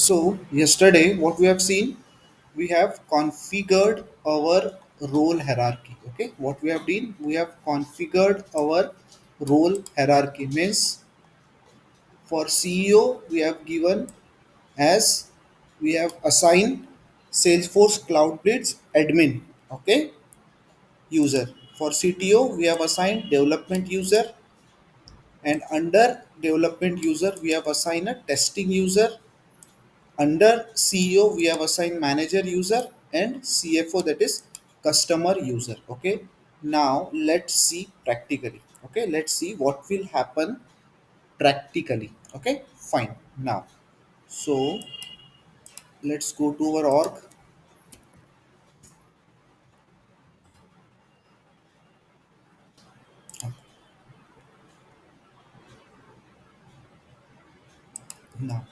So yesterday, what we have seen, we have configured our role hierarchy. Okay, what we have done, we have configured our role hierarchy. Means for CEO, we have given as we have assigned Salesforce Cloud Blitz admin. Okay, user. For CTO, we have assigned development user, and under development user, we have assigned a testing user. Under CEO, we have assigned manager user and CFO, that is customer user. Okay. Now let's see practically. Okay. Let's see what will happen practically. Okay. Fine. Now, so let's go to our org. Now,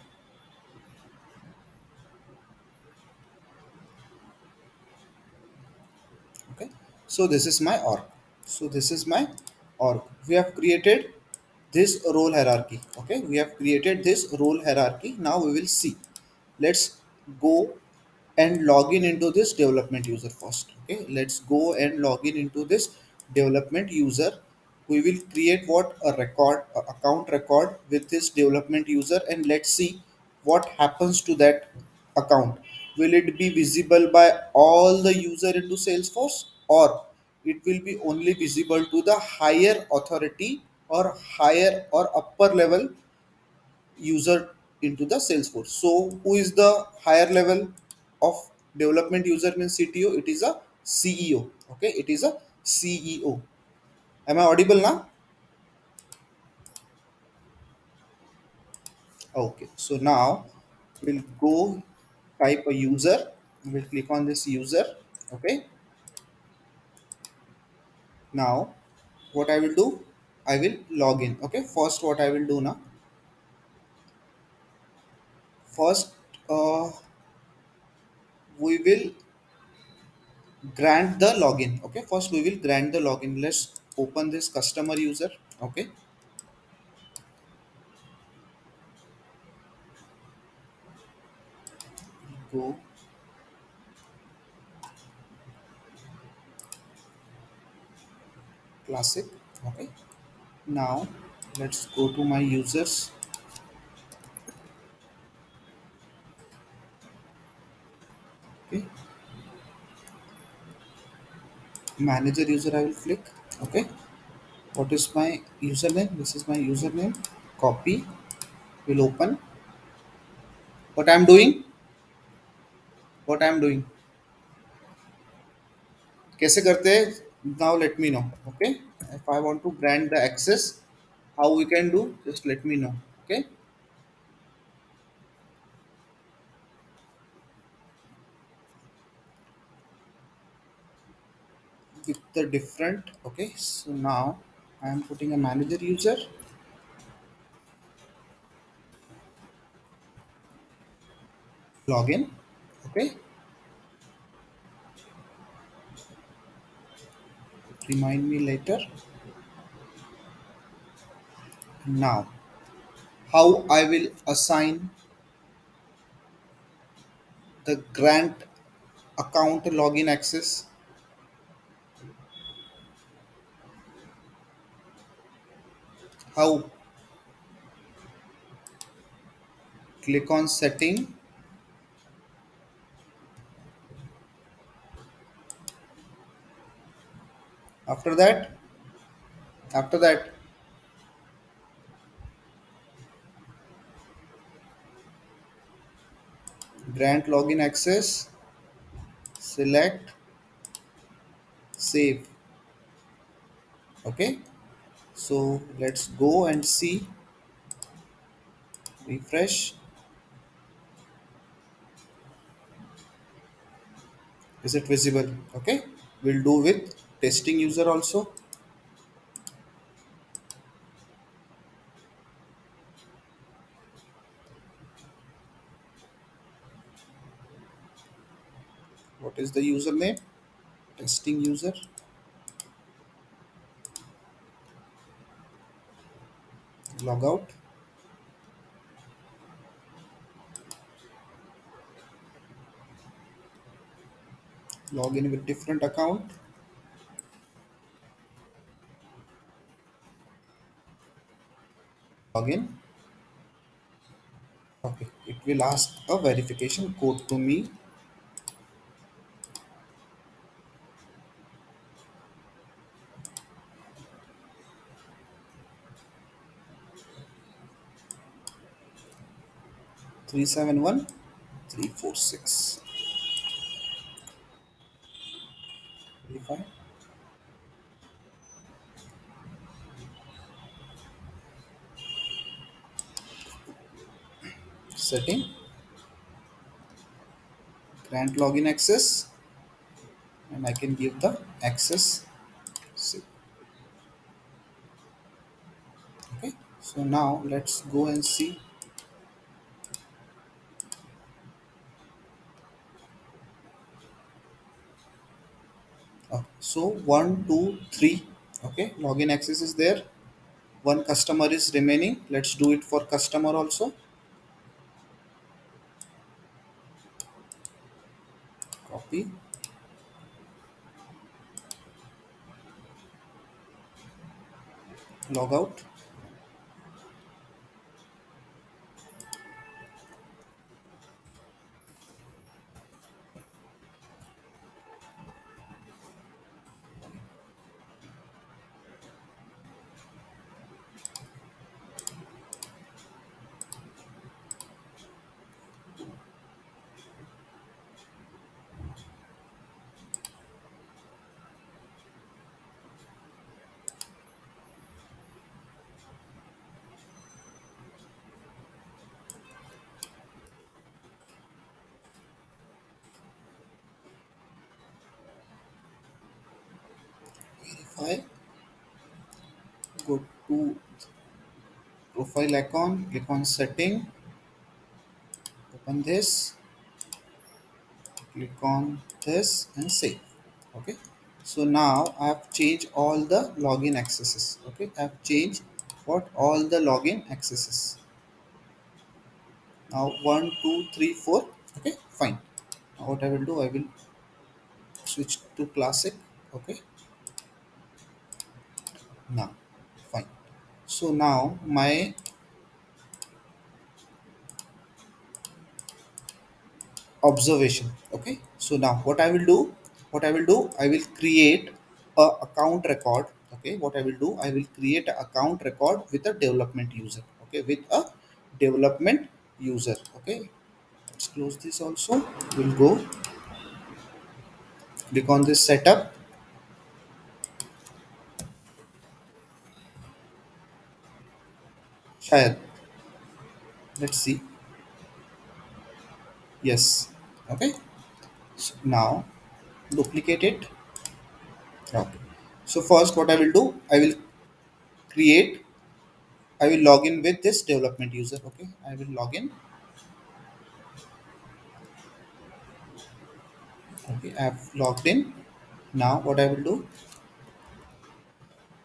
okay. So this is my org. So this is my org. We have created this role hierarchy. Okay. We have created this role hierarchy. Now we will see. Let's go and log in into this development user first. Okay, let's go and log in into this development user. We will create what a record, a account record with this development user, and let's see what happens to that account. Will it be visible by all the user into Salesforce, or it will be only visible to the higher authority or higher or upper level user into the Salesforce? So who is the higher level of development user means CTO? It is a CEO. Okay, it is a CEO. Am I audible now? Okay, so now we'll go type a user. We'll click on this user. Okay, now what I will do, I will log in. Okay, first what I will do now, first we will grant the login. Okay, first we will grant the login. Let's open this customer user. Okay, go classic. Okay, now let's go to my users. Okay, manager user, I will click. Okay, what is my username? This is my username. Copy, will open. What I'm doing, what I'm doing, कैसे करते हैं? Now let me know. Okay, if I want to grant the access, how we can do, just let me know. Okay, with the different. Okay, so now I am putting a manager user. Login. Okay, remind me later. Now how I will assign the grant account login access. How? Click on setting. After that, after that, grant login access. Select save. Okay. So let's go and see. Refresh. Is it visible? Okay. We'll do with testing user also. What is the username? Testing user. Log out. Log in with different account. Login. Okay, it will ask a verification code to me. 371346. Verify. Setting. Grant login access, and I can give the access. See. Okay. So now let's go and see. So one, two, three. Okay. Login access is there. One customer is remaining. Let's do it for customer also. Copy. Log out. Verify. Go to profile icon. Click on setting. Open this. Click on this and save. Okay. So now I have changed all the login accesses. Okay. I have changed what all the login accesses. Now one, two, three, four. Okay. Fine. Now what I will do, I will switch to classic. Okay. Now fine. So now my observation. Okay, so now what I will create a account record. Okay, what I will do, I will create an account record with a development user. Okay, with a development user. Okay, let's close this also. We'll go click on this setup. Shayad, let's see. Yes. Okay, so now duplicate it. Okay, so first what I will do, I will create, I will log in with this development user. Okay, I will log in. Okay, I have logged in. Now what I will do,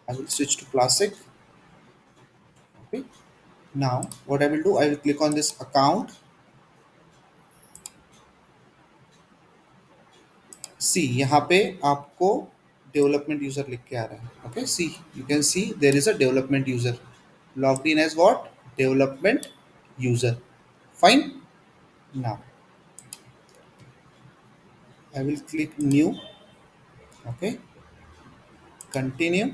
I will switch to classic. Okay, now what I will do, I will click on this account. सी यहाँ पे आपको development user लिख के आ रहा है. Okay, see you can see there is a development user logged in as what, development user. Fine. Now I will click new. Okay, continue.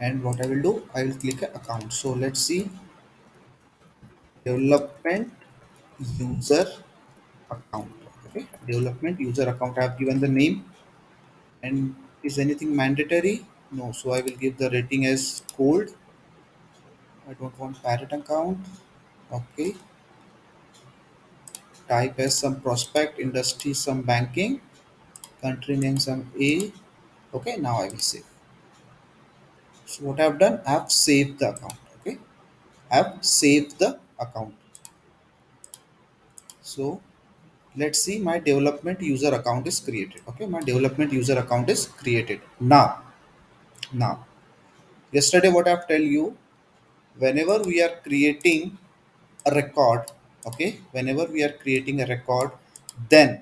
And what I will do, I will click a account. So let's see, development user account. Okay, development user account, I have given the name. And is anything mandatory? No, so I will give the rating as cold. I don't want parrot account. Okay, type as some prospect, industry some banking, country name some A. Okay, now I will save. So what I've done, I've saved the account. Okay, I've saved the account. So let's see, my development user account is created. Okay, my development user account is created. Now yesterday what I've tell you, whenever we are creating a record, okay, whenever we are creating a record, then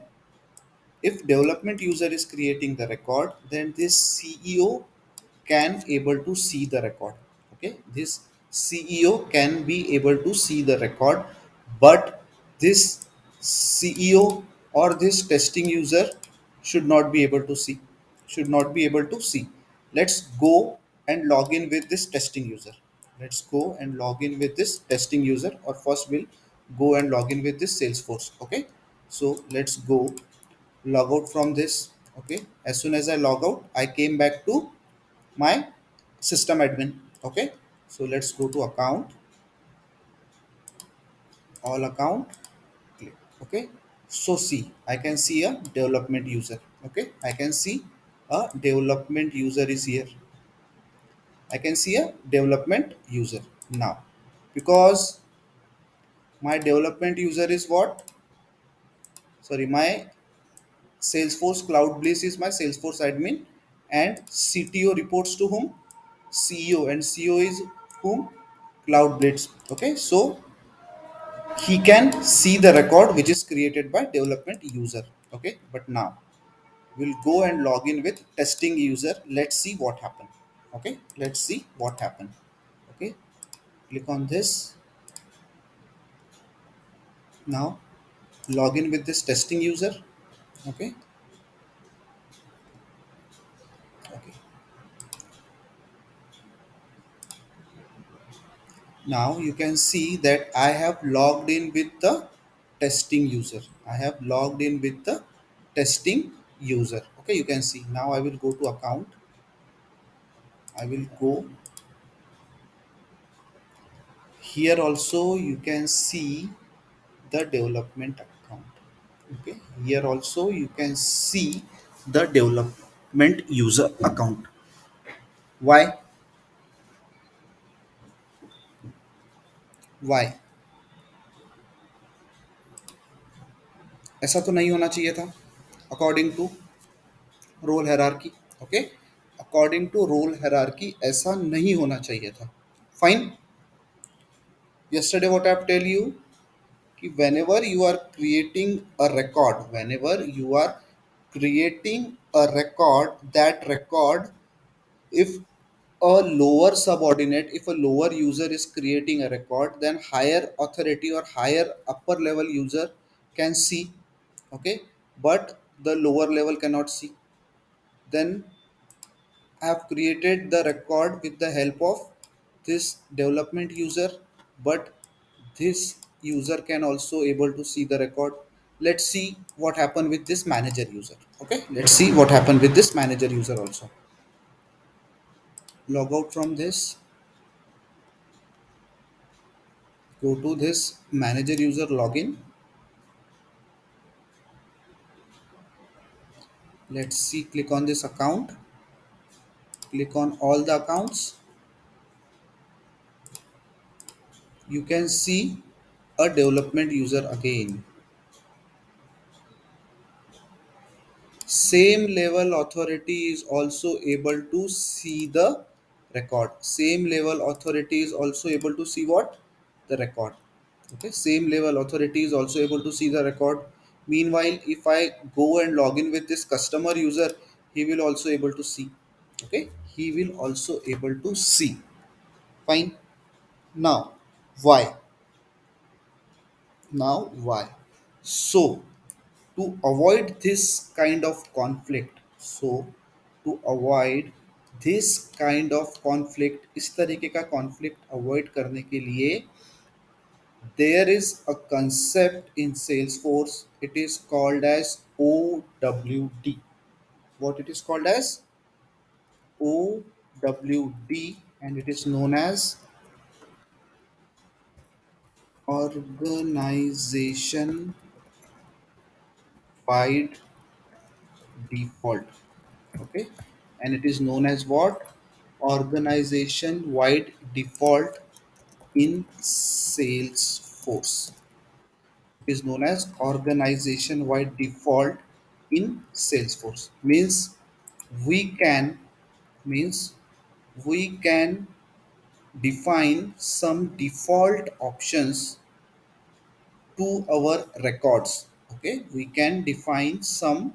if development user is creating the record, then this CEO can able to see the record. Okay, this CEO can be able to see the record, but this CEO or this testing user should not be able to see, should not be able to see. Let's go and log in with this testing user. Let's go and log in with this testing user, or first we'll go and log in with this Salesforce. Okay, so let's go log out from this. Okay, as soon as I log out, I came back to my system admin. Okay, so let's go to account, all account, click. Okay, so see, I can see a development user. Okay, I can see a development user is here. I can see a development user now, because my development user is what, sorry, my Salesforce Cloud Bliss is my Salesforce admin, and CTO reports to whom? CEO, and CEO is whom? Cloud Blitz. Okay, so he can see the record which is created by development user. Okay, but now we'll go and log in with testing user. Let's see what happened. Okay, let's see what happened. Okay, click on this. Now log in with this testing user. Okay, okay. Now you can see that I have logged in with the testing user. I have logged in with the testing user. Okay, you can see. Now I will go to account. I will go here also. You can see the development account. Okay, here also you can see the development user account. Why? Why? ऐसा तो नहीं होना चाहिए था according to role hierarchy. Okay, according to role hierarchy ऐसा नहीं होना चाहिए था. Fine. Yesterday what I have tell you, कि whenever you are creating a record, whenever you are creating a record, that record, if a lower subordinate, if a lower user is creating a record, then higher authority or higher upper level user can see. Okay, but the lower level cannot see. Then I have created the record with the help of this development user, but this user can also able to see the record. Let's see what happened with this manager user. Okay, let's see what happened with this manager user also. Log out from this, go to this manager user login. Let's see, click on this account, click on all the accounts. You can see a development user again. Same level authority is also able to see the record. Same level authority is also able to see what? The record. Okay, same level authority is also able to see the record. Meanwhile, if I go and log in with this customer user, he will also able to see. Okay, he will also able to see. Fine. Now why? Now why? So to avoid this kind of conflict, so to avoid this kind of conflict, इस तरीके का conflict avoid करने के लिए, there is a concept in Salesforce. It is called as OWD. What it is called as? OWD, and it is known as organization wide default. Okay, and it is known as what? Organization wide default in Salesforce. It is known as organization wide default in Salesforce. Means we can, means we can define some default options to our records. Okay, we can define some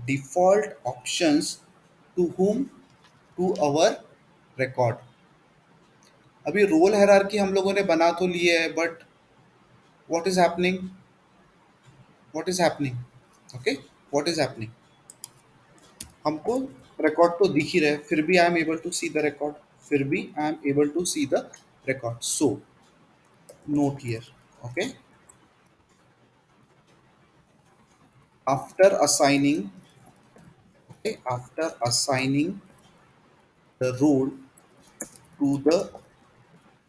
default options to whom, to our record. अभी role hierarchy हम लोगों ने बना तो लिए है, but what is happening, what is happening, okay, what is happening, हमको record तो दिख ही रहे, फिर भी I am able to see the record, फिर भी I am able to see the record. So note here, okay, after assigning, okay, after assigning the role to the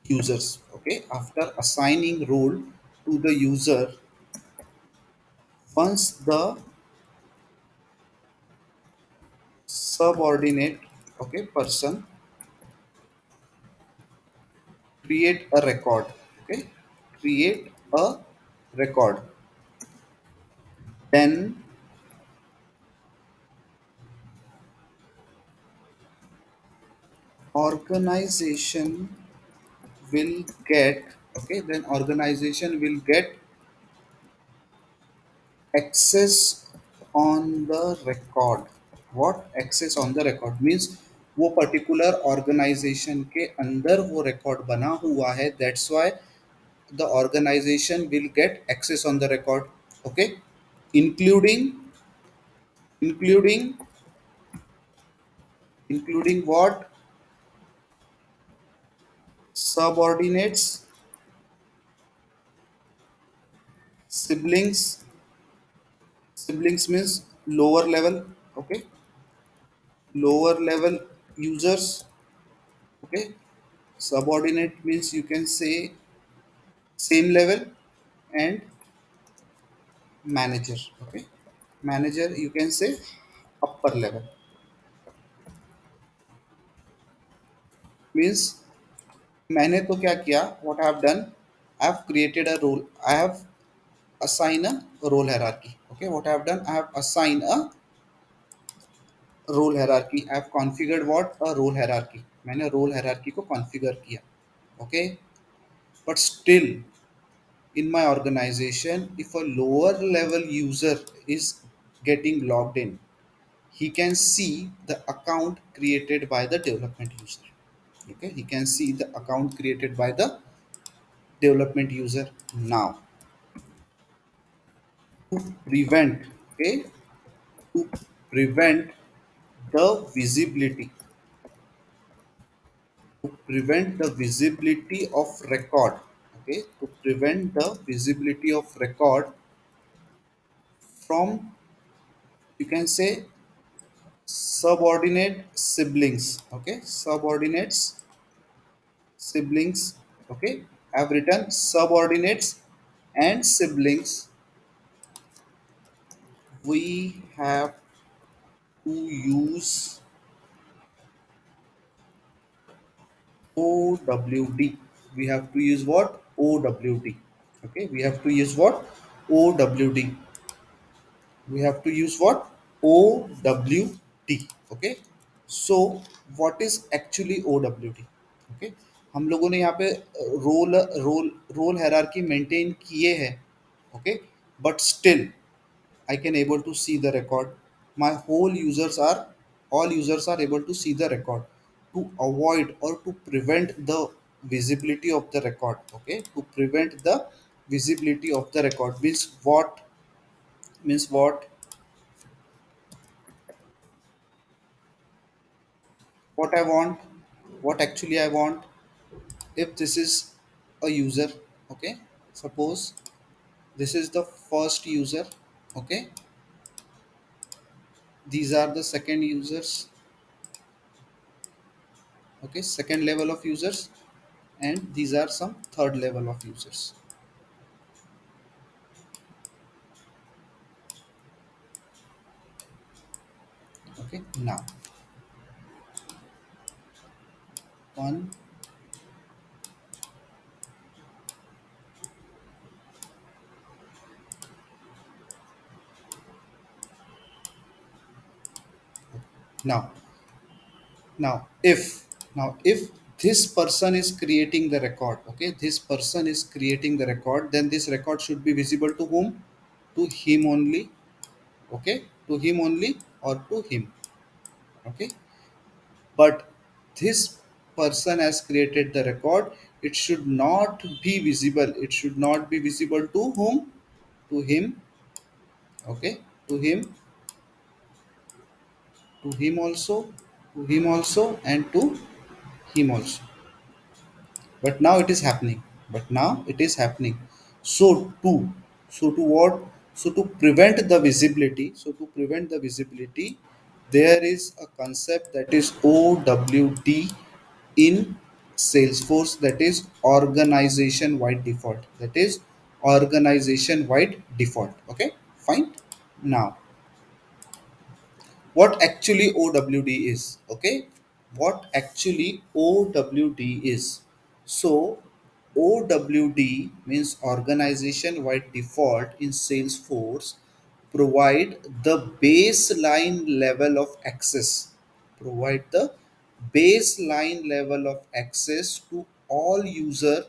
users, okay, after assigning role to the user, once the subordinate, okay, person create a record, okay, create a record, then organization will get, okay, then organization will get access on the record. What access on the record means, वो particular organisation के अंदर वो record बना हुआ है, that's why the organization will get access on the record. Okay, including, including, including what, subordinates, siblings, siblings means lower level, okay, lower level users, okay, subordinate means you can say same level, and manager, okay, manager you can say upper level, means मैंने तो क्या किया, what I have done, I have created a role, I have assign a role hierarchy. Okay, what I have done, I have assigned a role hierarchy. I have configured what, a role hierarchy. मैंने role hierarchy को configure किया. Okay, but still in my organization, if a lower level user is getting logged in, he can see the account created by the development user. Okay, he can see the account created by the development user. Now to prevent, okay, to prevent the visibility, to prevent the visibility of record, okay, to prevent the visibility of record from, you can say, subordinate siblings, okay, subordinates, siblings, okay, I have written subordinates and siblings, we have to use OWD. We have to use what? OWD. Okay, we have to use what? OWD. We have to use what? OWD. Okay, so what is actually OWD? Okay, हम लोगों ने यहाँ पे role hierarchy maintain किए हैं. Okay, but still I can able to see the record. My whole users are, all users are able to see the record. To avoid or to prevent the visibility of the record. Okay, to prevent the visibility of the record means what? Means what? What I want? What actually I want? If this is a user, okay. Suppose this is the first user, okay. These are the second users, okay, second level of users, and these are some third level of users. Okay, now one, now, now if, now if this person is creating the record. Okay, this person is creating the record, then this record should be visible to whom? To him only. Okay, to him only or to him. Okay, but this person has created the record, it should not be visible, it should not be visible to whom? To him. Okay, to him, to him also, to him also, and to him also. But now it is happening, but now it is happening. So to, so to what? So to prevent the visibility, so to prevent the visibility, there is a concept that is OWD in Salesforce, that is organization wide default, that is organization wide default. Okay, fine. Now what actually OWD is? Okay, what actually OWD is? So OWD means organization wide default in Salesforce provide the baseline level of access, provide the baseline level of access to all user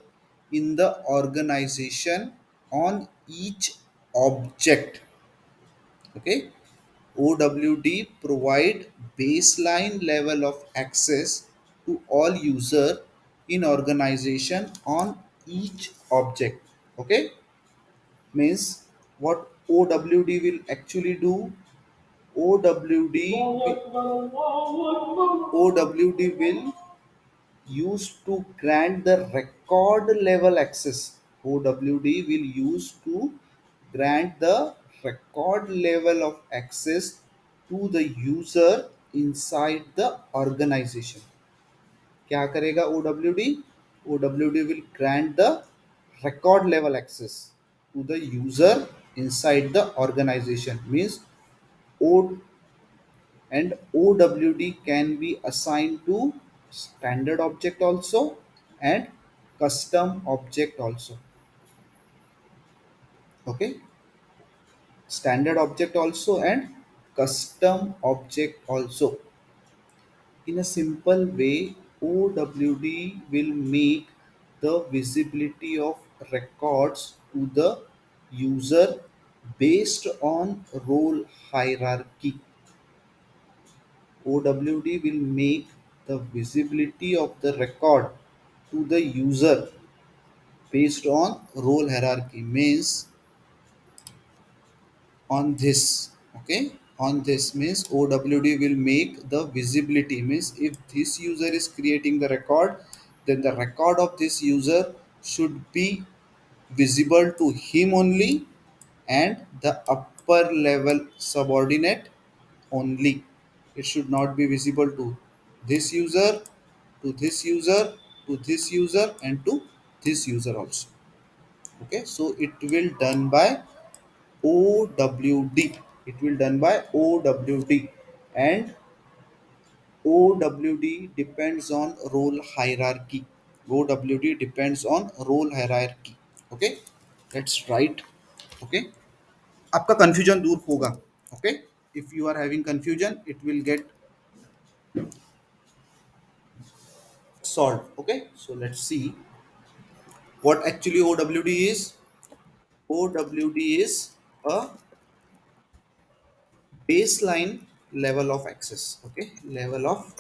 in the organization on each object. Okay, OWD provide baseline level of access to all user in organization on each object. Okay, means what OWD will actually do? OWD will use to grant the record level access. OWD will use to grant the record level of access to the user inside the organization. क्या करेगा OWD? OWD will grant the record level access to the user inside the organization. Means O and OWD can be assigned to standard object also and custom object also. Okay, standard object also and custom object also. In a simple way, OWD will make the visibility of records to the user based on role hierarchy. OWD will make the visibility of the record to the user based on role hierarchy. Means on this. Okay, on this means OWD will make the visibility. Means if this user is creating the record, then the record of this user should be visible to him only and the upper level subordinate only. It should not be visible to this user, to this user, to this user, and to this user also. Okay, so it will done by OWD. It will done by OWD, and OWD depends on role hierarchy. OWD depends on role hierarchy. Okay, let's write. Okay, आपका confusion दूर होगा. Okay, if you are having confusion, it will get solved. Okay, so let's see what actually OWD is. OWD is a baseline level of access. Okay, level of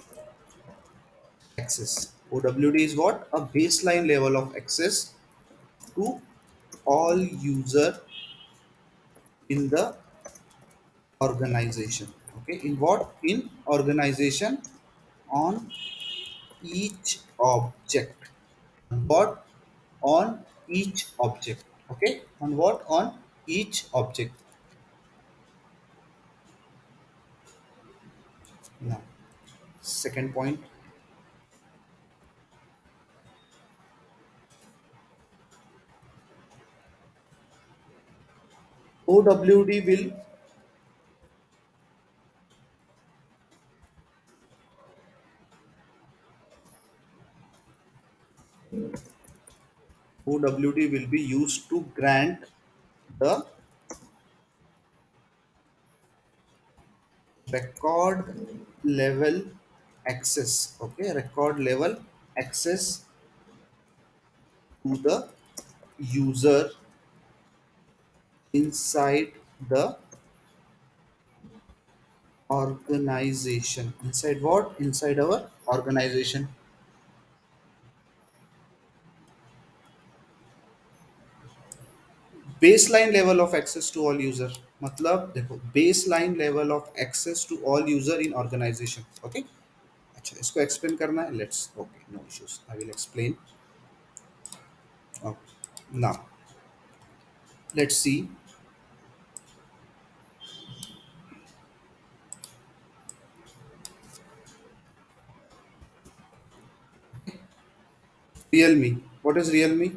access. OWD is what? A baseline level of access to all user in the organization. Okay, in what? In organization on each object. What? On each object. Okay, on what? On each object. Now, second point. OWD will OWD will be used to grant the record level access. Okay, record level access to the user inside the organization. Inside what? Inside our organization. Baseline level of access to all user, मतलब देखो baseline level of access to all user in organization. Okay, अच्छा इसको explain करना है. Let's, okay, no issues, I will explain. Okay. Now let's see. Realme, what is Realme?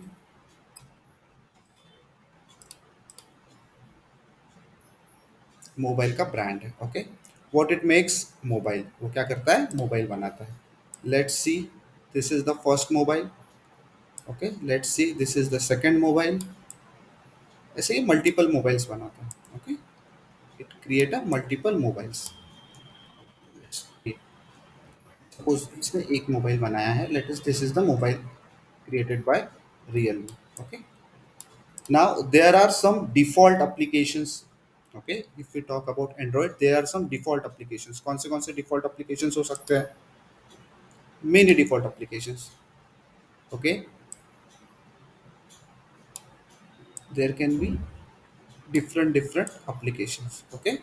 Mobile का brand है. Okay, what it makes? Mobile. वो क्या करता है? मोबाइल बनाता है. Let's see, this is the first mobile. Okay, let's see, this is the second mobile. ऐसे ही multiple mobiles बनाता है. Okay, it create a multiple mobiles. Suppose इसने एक मोबाइल बनाया है. Let us, this is the mobile created by Realme. Okay, now there are some default applications. Okay, if we talk about Android, there are some default applications. कौन से default applications हो सकते हैं? Many default applications. Okay, there can be different applications. Okay,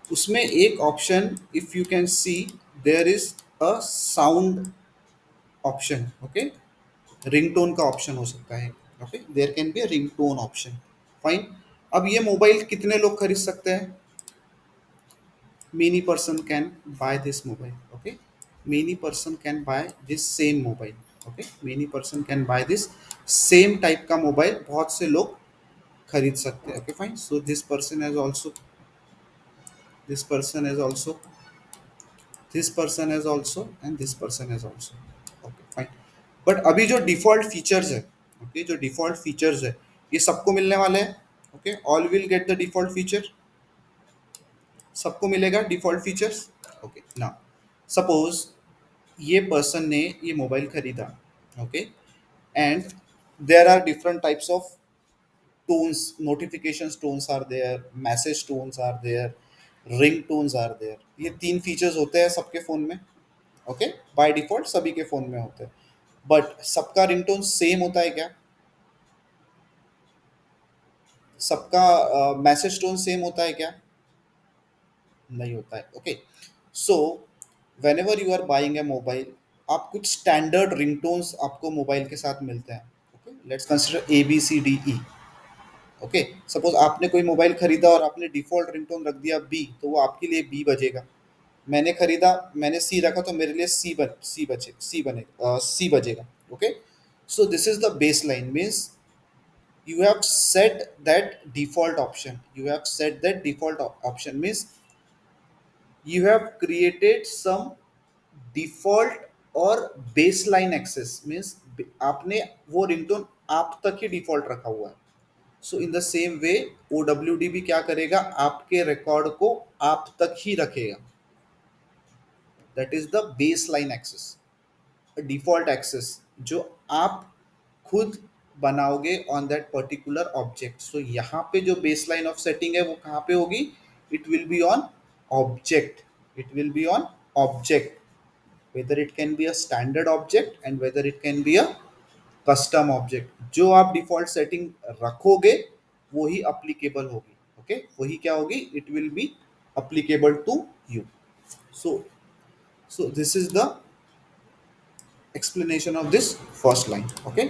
उसमें एक option, if you can see, there is a sound option. Okay, ringtone का option हो सकता है. Okay, there can be a ringtone option. Fine. अब ये mobile कितने लोग खरीद सकते हैं? Many person can buy this mobile. Okay, many person can buy this same mobile. Okay, many person can buy this same type का mobile बहुत से लोग खरीद सकते हैं. Okay, fine. So this person is also, this person is also, and this person is also. Okay, fine. But अभी जो default features है, ओके, जो डिफॉल्ट फीचर्स है, ये सबको मिलने वाले हैं. Okay, all will get the default feature. सबको मिलेगा default features. Okay, now suppose ये पर्सन ने ये मोबाइल खरीदा. Okay, and there are different types of tones, notification tones are there, message tones are there, ring tones are there. ये तीन features होते हैं सबके फ़ोन में. ओके, बाय डिफॉल्ट सभी के फ़ोन में होते हैं. बट सबका रिंगटोन सेम होता है क्या? सबका मैसेज टोन सेम होता है क्या? नहीं होता है. Okay, so whenever you are buying a mobile, आप कुछ स्टैंडर्ड रिंगटोन्स आपको मोबाइल के साथ मिलते हैं. Okay, let's consider ABCDE. Okay, suppose आपने कोई मोबाइल खरीदा और आपने डिफॉल्ट रिंगटोन रख दिया बी, तो वो आपके लिए बी बजेगा. मैंने खरीदा, मैंने सी रखा, तो मेरे लिए सी बजेगा. Okay, so this is the base line. Means you have set that default option. You have set that default option means you have created some default और baseline access. means आपने वो रिंगटोन आप तक ही डिफॉल्ट रखा हुआ है. So in the same way OWD भी क्या करेगा? आपके रिकॉर्ड को आप तक ही रखेगा. That is the baseline access, default access जो आप खुद बनाओगे on that particular object. So यहाँ पे जो बेस लाइन ऑफ सेटिंग है वो कहाँ पे होगी? It will be on object. It will be on object, whether it can be a standard object and whether it can be a custom object. जो आप डिफॉल्ट सेटिंग रखोगे वो ही applicable होगी. ओके, वही क्या होगी? It will be applicable to you. So this is the explanation of this first line. Okay,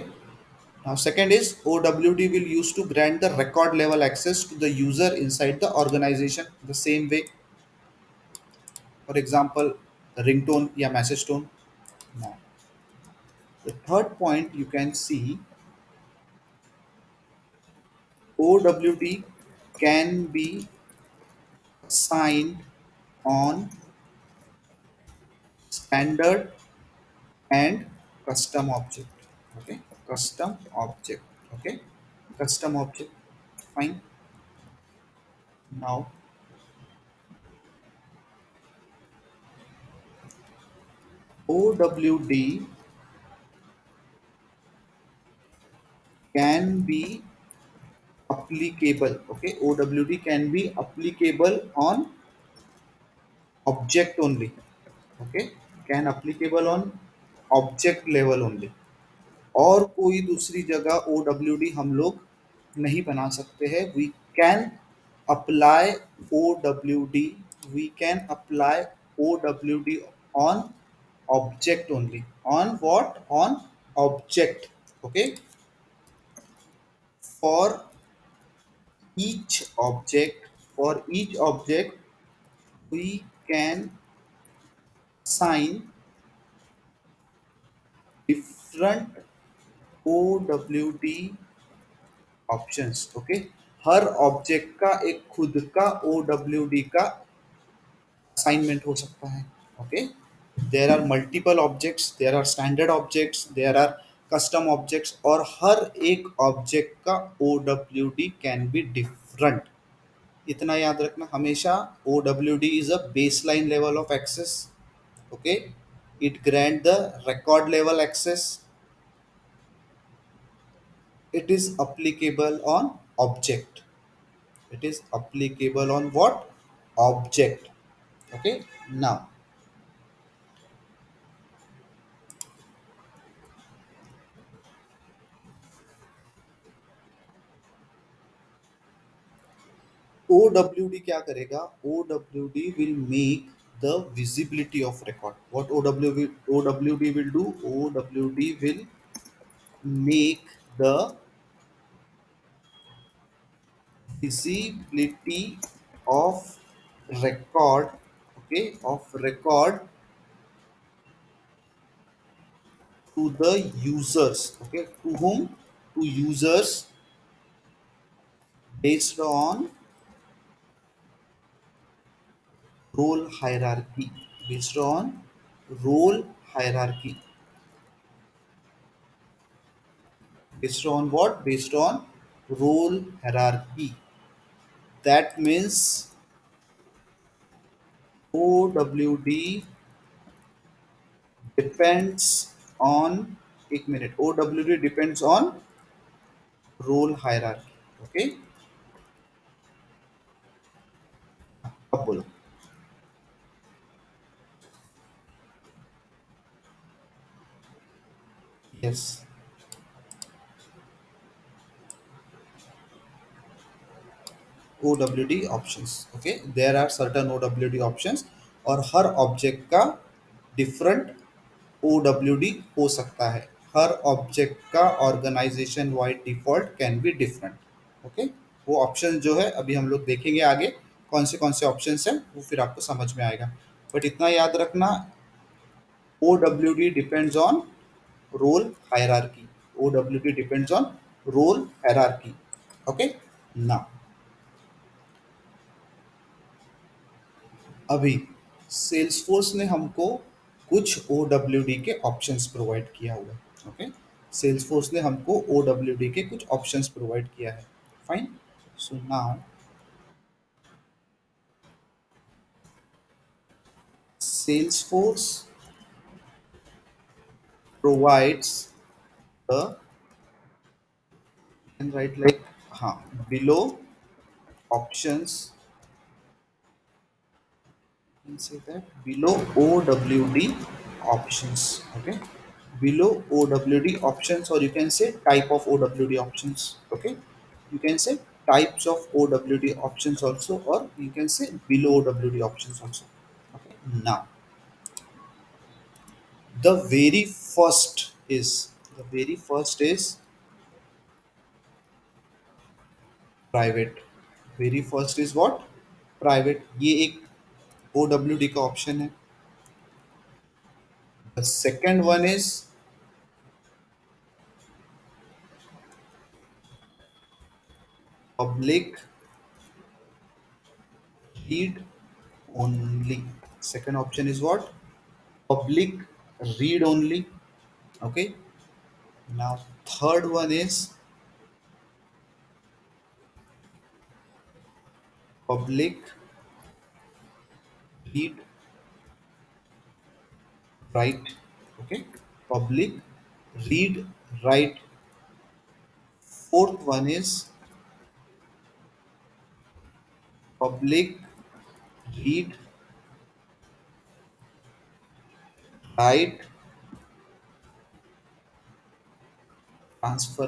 now second is OWD will use to grant the record level access to the user inside the organization the same way. For example, ringtone या message tone. Now the third point you can see, OWD can be assigned on standard and custom object. Okay, custom object. Okay, custom object. Fine. Now OWD can be applicable. Okay, OWD can be applicable on object only. Okay, can applicable on object level only, और कोई दूसरी जगह ओ W D हम लोग नहीं बना सकते हैं. We can apply O W D, we can apply O W D on object only. On what? On object. Okay, for each object we can assign different OWD options. ओके, हर object का एक खुद का OWD का assignment हो सकता है. Okay, there are multiple objects, there are standard objects, there are custom objects, और हर एक ऑब्जेक्ट का OWD कैन बी डिफरेंट. इतना याद रखना हमेशा. OWD is a baseline level of access. Okay, it grant the record level access. It is applicable on object. It is applicable on what? Object. Okay, now OWD क्या करेगा? OWD will make the visibility of record. What OWD will do? OWD will make the visibility of record. Okay, of record to the users. Okay, to whom? To users, based on role hierarchy. Based on role hierarchy. Based on what? Based on role hierarchy. That means OWD depends on, एक minute, OWD depends on role hierarchy. Okay, अब बोलो. Yes. OWD options. Okay, there are certain OWD options, और हर object का different OWD हो सकता है. हर ऑब्जेक्ट का organisation wide default can be different. Okay, वो ऑप्शन जो है अभी हम लोग देखेंगे आगे कौन से ऑप्शंस हैं, वो फिर आपको समझ में आएगा. बट इतना याद रखना, OWD depends on roll hierarchy. OWD depends on roll hierarchy. Okay, ना अभी सेल्सफोर्स ने हमको कुछ OWD के ऑप्शंस प्रोवाइड किया हुआ है. ओके, सेल्सफोर्स ने हमको OWD के कुछ ऑप्शंस प्रोवाइड किया है. Fine. So now Salesforce provides the, and write like, हाँ, below options, you can say that below OWD options. Okay, below OWD options, or you can say type of OWD options. Okay, you can say types of OWD options also, or you can say below OWD options also. Okay, now the very first is private. Very first is what? Private. ये एक OWD का option है. The second one is public read only. Second option is what? Public read only. Okay, now third one is public read right. Okay, public read right fourth one is public read write transfer.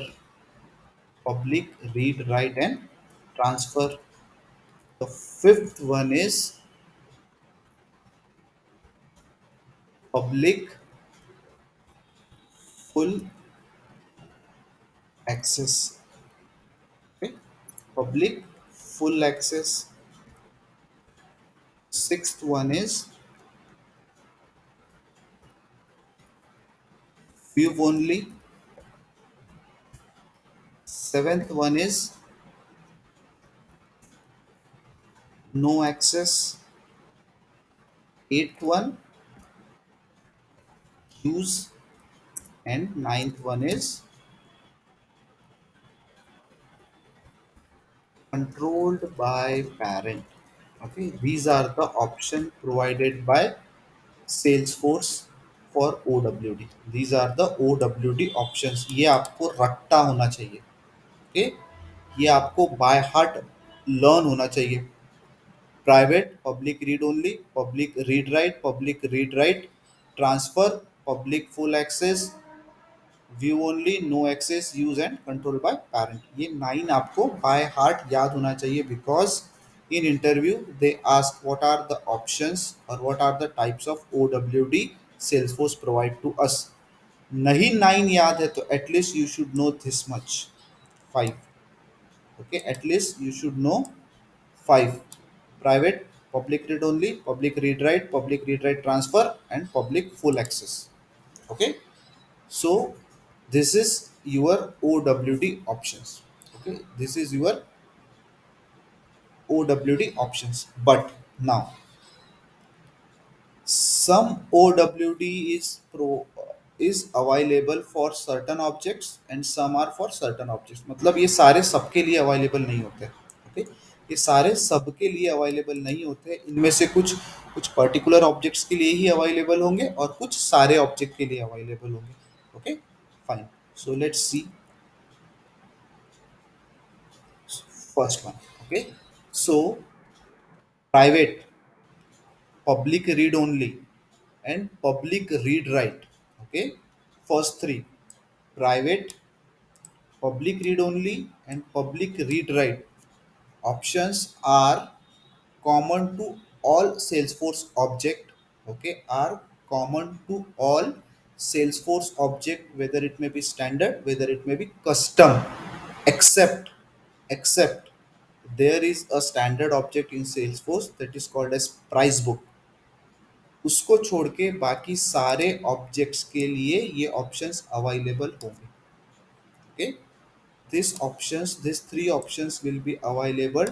Public read write and transfer. The fifth one is public full access. Okay, public full access. Sixth one is view only. Seventh one is no access. Eighth one use, and ninth one is controlled by parent. Okay, these are the option provided by Salesforce for OWD. These are the OWD options. ये आपको रट्टा होना चाहिए. Okay, ये आपको by heart learn होना चाहिए. Private, public read only, public read write, transfer, public full access, view only, no access, use and control by parent. ये 9 आपको बाय हार्ट याद होना चाहिए, because in interview they ask what are the options और what are the types of OWD Salesforce provide to us. नहीं 9 याद है तो at least you should know this much, 5. Okay, at least you should know 5. Private, public read only, public read write transfer, and public full access. Okay, so this is your OWD options. Okay, this is your OWD options. But now some OWD is available for certain objects and some are for certain objects. मतलब ये सारे सबके लिए available नहीं होते. Okay, ये सारे सबके लिए अवेलेबल नहीं होते. इनमें से कुछ कुछ पर्टिकुलर ऑब्जेक्ट्स के लिए ही अवेलेबल होंगे और कुछ सारे ऑब्जेक्ट के लिए अवेलेबल होंगे. Okay, fine. So let's see first one. Okay, so private, public read only, and public read write. Okay, first three: private, public read only, and public read write options are common to all Salesforce object. Okay, are common to all Salesforce object, whether it may be standard, whether it may be custom, except there is a standard object in Salesforce that is called as price book. उसको छोड़ के बाकी सारे objects के लिए ये options available होंगे. Okay, these three options will be available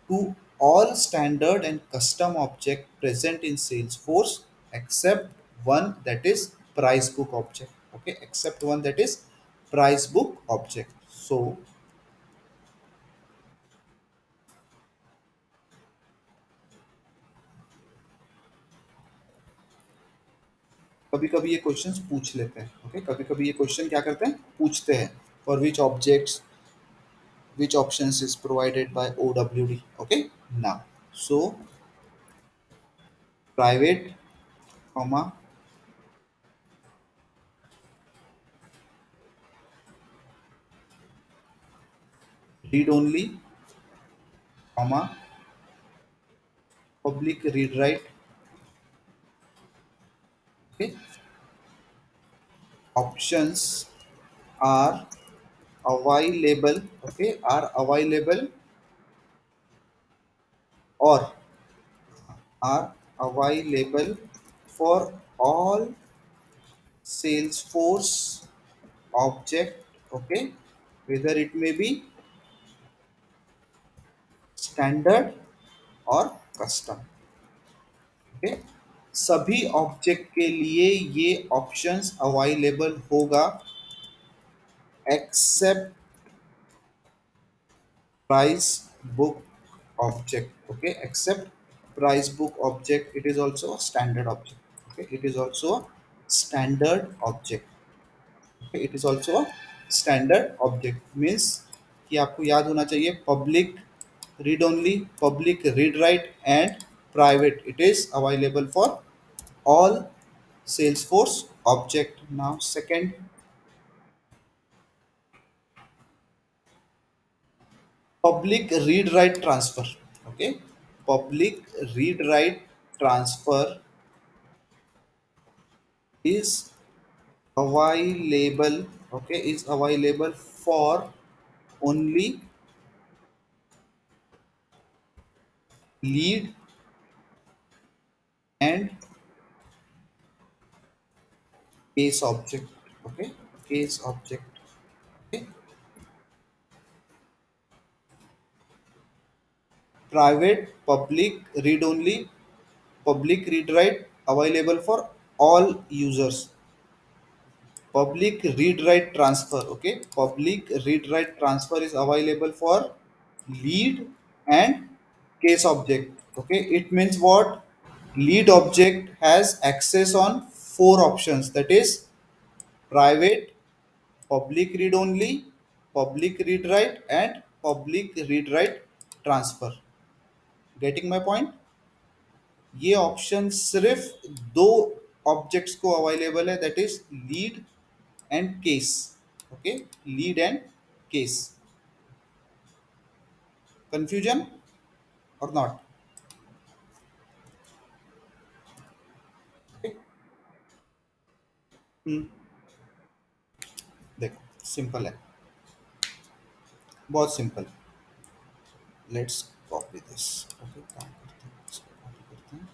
to all standard and custom object present in Salesforce except one, that is price book object. Okay, except one, that is price book object. So कभी कभी ये questions पूछ लेते हैं. Okay, कभी कभी ये question क्या करते हैं, पूछते हैं. For which objects which options is provided by OWD. Okay, now so private, comma, read only, comma, public read write. Okay, options are available. Okay, are available or are available for all Salesforce object. Okay, whether it may be standard or custom. Okay, सभी object के लिए ये options available होगा except price book object. Okay, except price book object, it is also a standard object. Okay, it is also a standard object. Okay, it is also a standard object means कि आपको याद होना चाहिए public read only, public read right and private it is available for all Salesforce object. Now second, public read write transfer. Okay, public read write transfer is available. Okay, is available for only lead and case object. Okay, case object. Okay, private public read only, public read write available for all users. Public read write transfer. Okay, public read write transfer is available for lead and case object. Okay, it means what? Lead object has access on four options, that is private, public read only, public read write and public read write transfer. Getting my point? ये option सिर्फ दो objects को available है, that is lead and case. Okay, lead and case. Confusion और not? देखो simple है, बहुत simple. Let's copy this. Okay, काम करते हैं, इसको कॉपी करते हैं.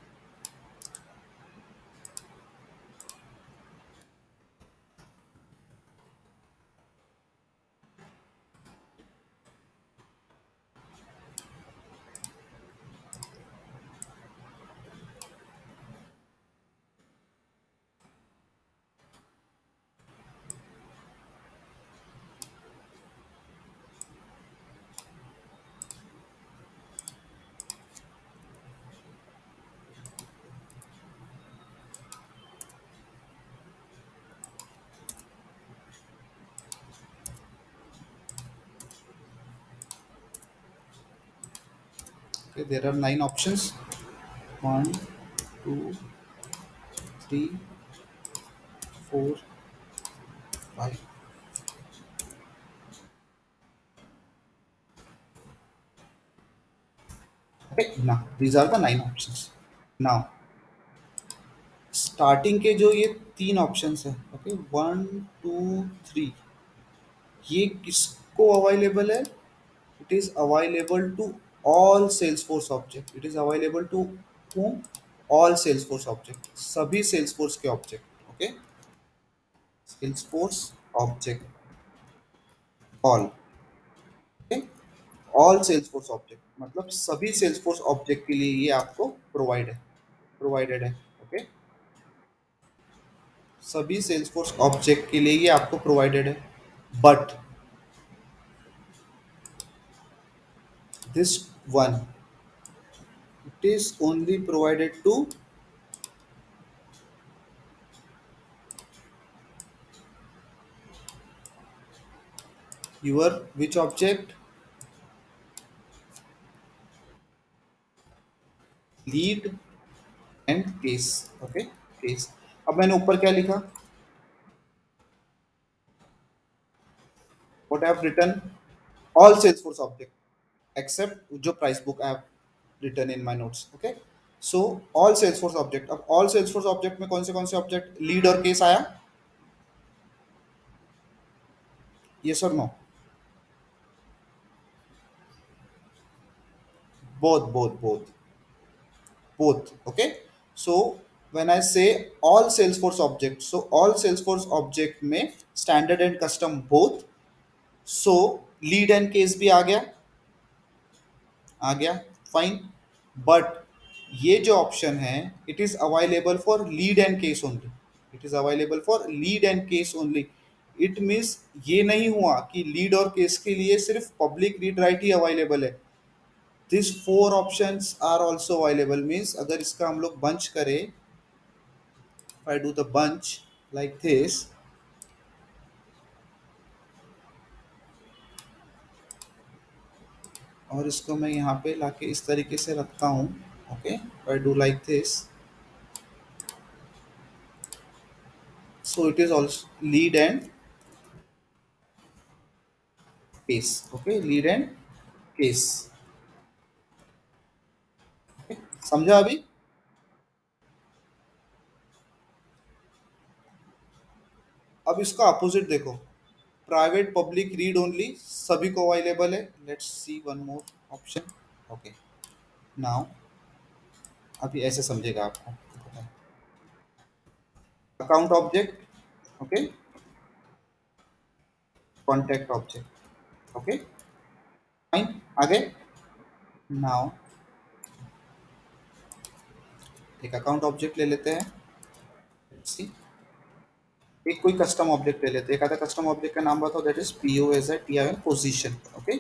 Okay, there are 9 options. 1, 2, 3, 4, 5. Okay, now these are the 9 options. Now starting के जो ये तीन ऑप्शंस है, ओके, 1 2 3, ये किसको अवेलेबल है? It is available to all Salesforce object. It is available to whom? All Salesforce object, सभी सेल्सफोर्स के object. Okay, Salesforce object all. Okay, all Salesforce object मतलब सभी सेल्सफोर्स ऑब्जेक्ट के लिए ये आपको प्रोवाइडेड है. ओके, सभी सेल्सफोर्स ऑब्जेक्ट के लिए ये आपको प्रोवाइडेड है. But this one, it is only provided to your which object? Lead and case. Okay, case. अब मैंने ऊपर क्या लिखा? What I have written? All Salesforce object except जो price book I have written in my notes. Okay, so all Salesforce object. अब all Salesforce object में कौन से ऑब्जेक्ट लीड और केस आया? Yes or no? Both. Okay, so when I say all Salesforce object, so all Salesforce object में standard and custom both. So lead and case भी आ गया fine. But ये जो ऑप्शन है, it is available for lead and case only. It is available for lead and case only. It means ये नहीं हुआ कि लीड और केस के लिए सिर्फ पब्लिक रीड राइट ही अवेलेबल है. This four options are also available. Means अगर इसका हम लोग बंच करें, I do the bunch like this, और इसको मैं यहाँ पे लाके इस तरीके से रखता हूँ। Okay, I do like this, so it is also lead and case. Okay, lead and case. समझा अभी? अब इसका अपोजिट देखो, प्राइवेट पब्लिक रीड ओनली सभी को अवेलेबल है। Let's see one more option. Okay, now अभी ऐसे समझेगा आपको। Account object, okay, contact object. Okay, fine, आगे। नाउ एक अकाउंट ऑब्जेक्ट ले लेते हैं। Let's see, एक कोई कस्टम ऑब्जेक्ट ले लेते हैं। एक आधा कस्टम ऑब्जेक्ट का नाम बताओ। That is P O S A T I N position. Okay,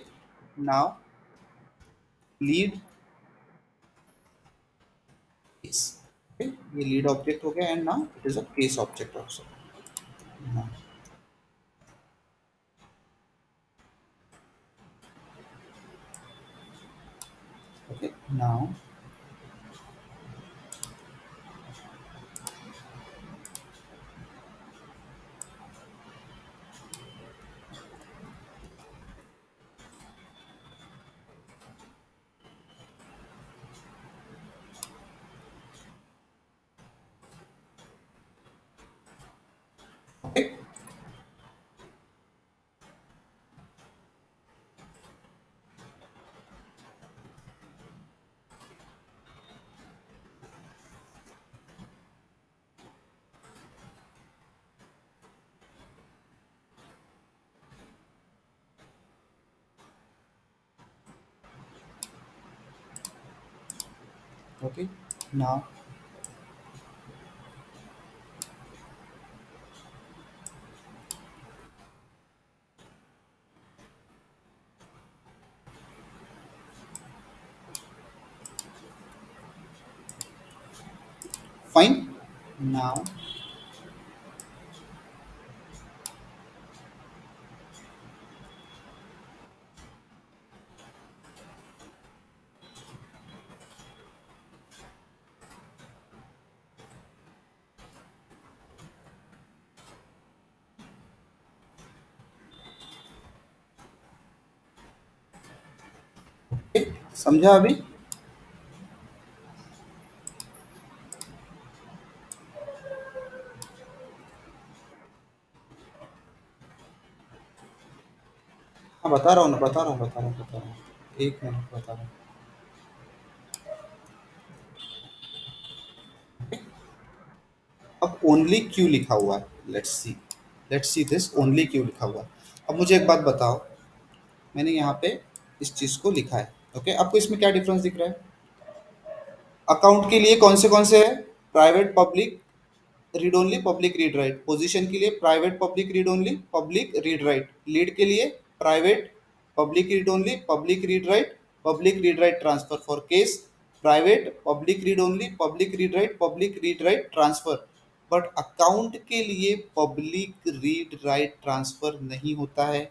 now lead case. Okay, ये लीड ऑब्जेक्ट हो गया and now it is a case object also. Okay, now okay, okay, now fine, now समझा अभी? हाँ, बता रहा हूँ ना, बता रहा हूँ, बता रहा हूँ, बता रहा हूँ। एक मिनट बता रहा हूँ। अब ओनली क्यों लिखा हुआ है? लेट्स सी दिस ओनली क्यों लिखा हुआ है। अब मुझे एक बात बताओ, मैंने यहाँ पे इस चीज़ को लिखा है। ओके, आपको इसमें क्या डिफरेंस दिख रहा है? अकाउंट के लिए कौन से है? Private public read only, public read right. Position के लिए private public read only, public read right. Lead के लिए private public read only, public read write, public read write transfer. For case private public read only, public read write, public read write transfer. But account के लिए public read write transfer नहीं होता है।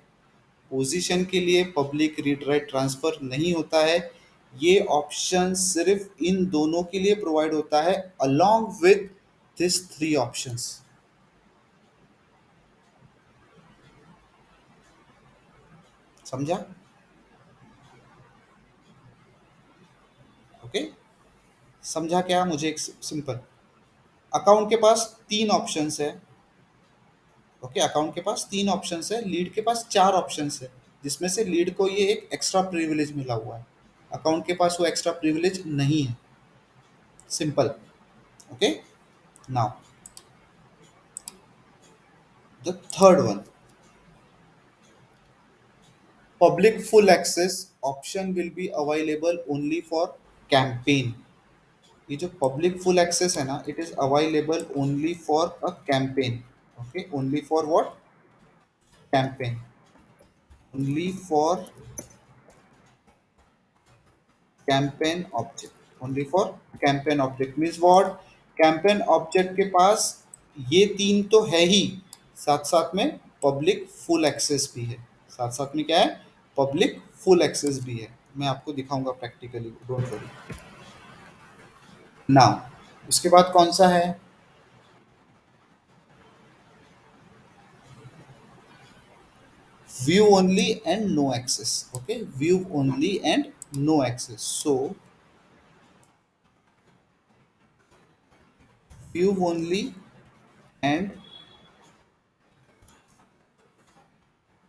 Position के लिए public read write transfer नहीं होता है। ये ऑप्शन सिर्फ इन दोनों के लिए प्रोवाइड होता है along with this three options. समझा? ओके, समझा क्या? मुझे एक सिंपल, अकाउंट के पास तीन ऑप्शंस है। ओके, अकाउंट के पास तीन ऑप्शंस है, लीड के पास चार ऑप्शंस है, जिसमें से लीड को ये एक एक्स्ट्रा प्रिविलेज मिला हुआ है। अकाउंट के पास वो एक्स्ट्रा प्रिविलेज नहीं है। Simple. Okay, now the third one, public full access option will be available only for campaign। ये जो पब्लिक फुल एक्सेस है ना, it is available only for a campaign. Okay, only for what? Campaign. Only for campaign object. Only for campaign object means what? Campaign object के पास ये तीन तो है ही, साथ साथ में पब्लिक फुल एक्सेस भी है। साथ साथ में क्या है? पब्लिक फुल एक्सेस भी है। मैं आपको दिखाऊंगा प्रैक्टिकली, डोंट वरी। नाउ उसके बाद कौन सा है? view only and no access. Okay, view only and no access. So view only and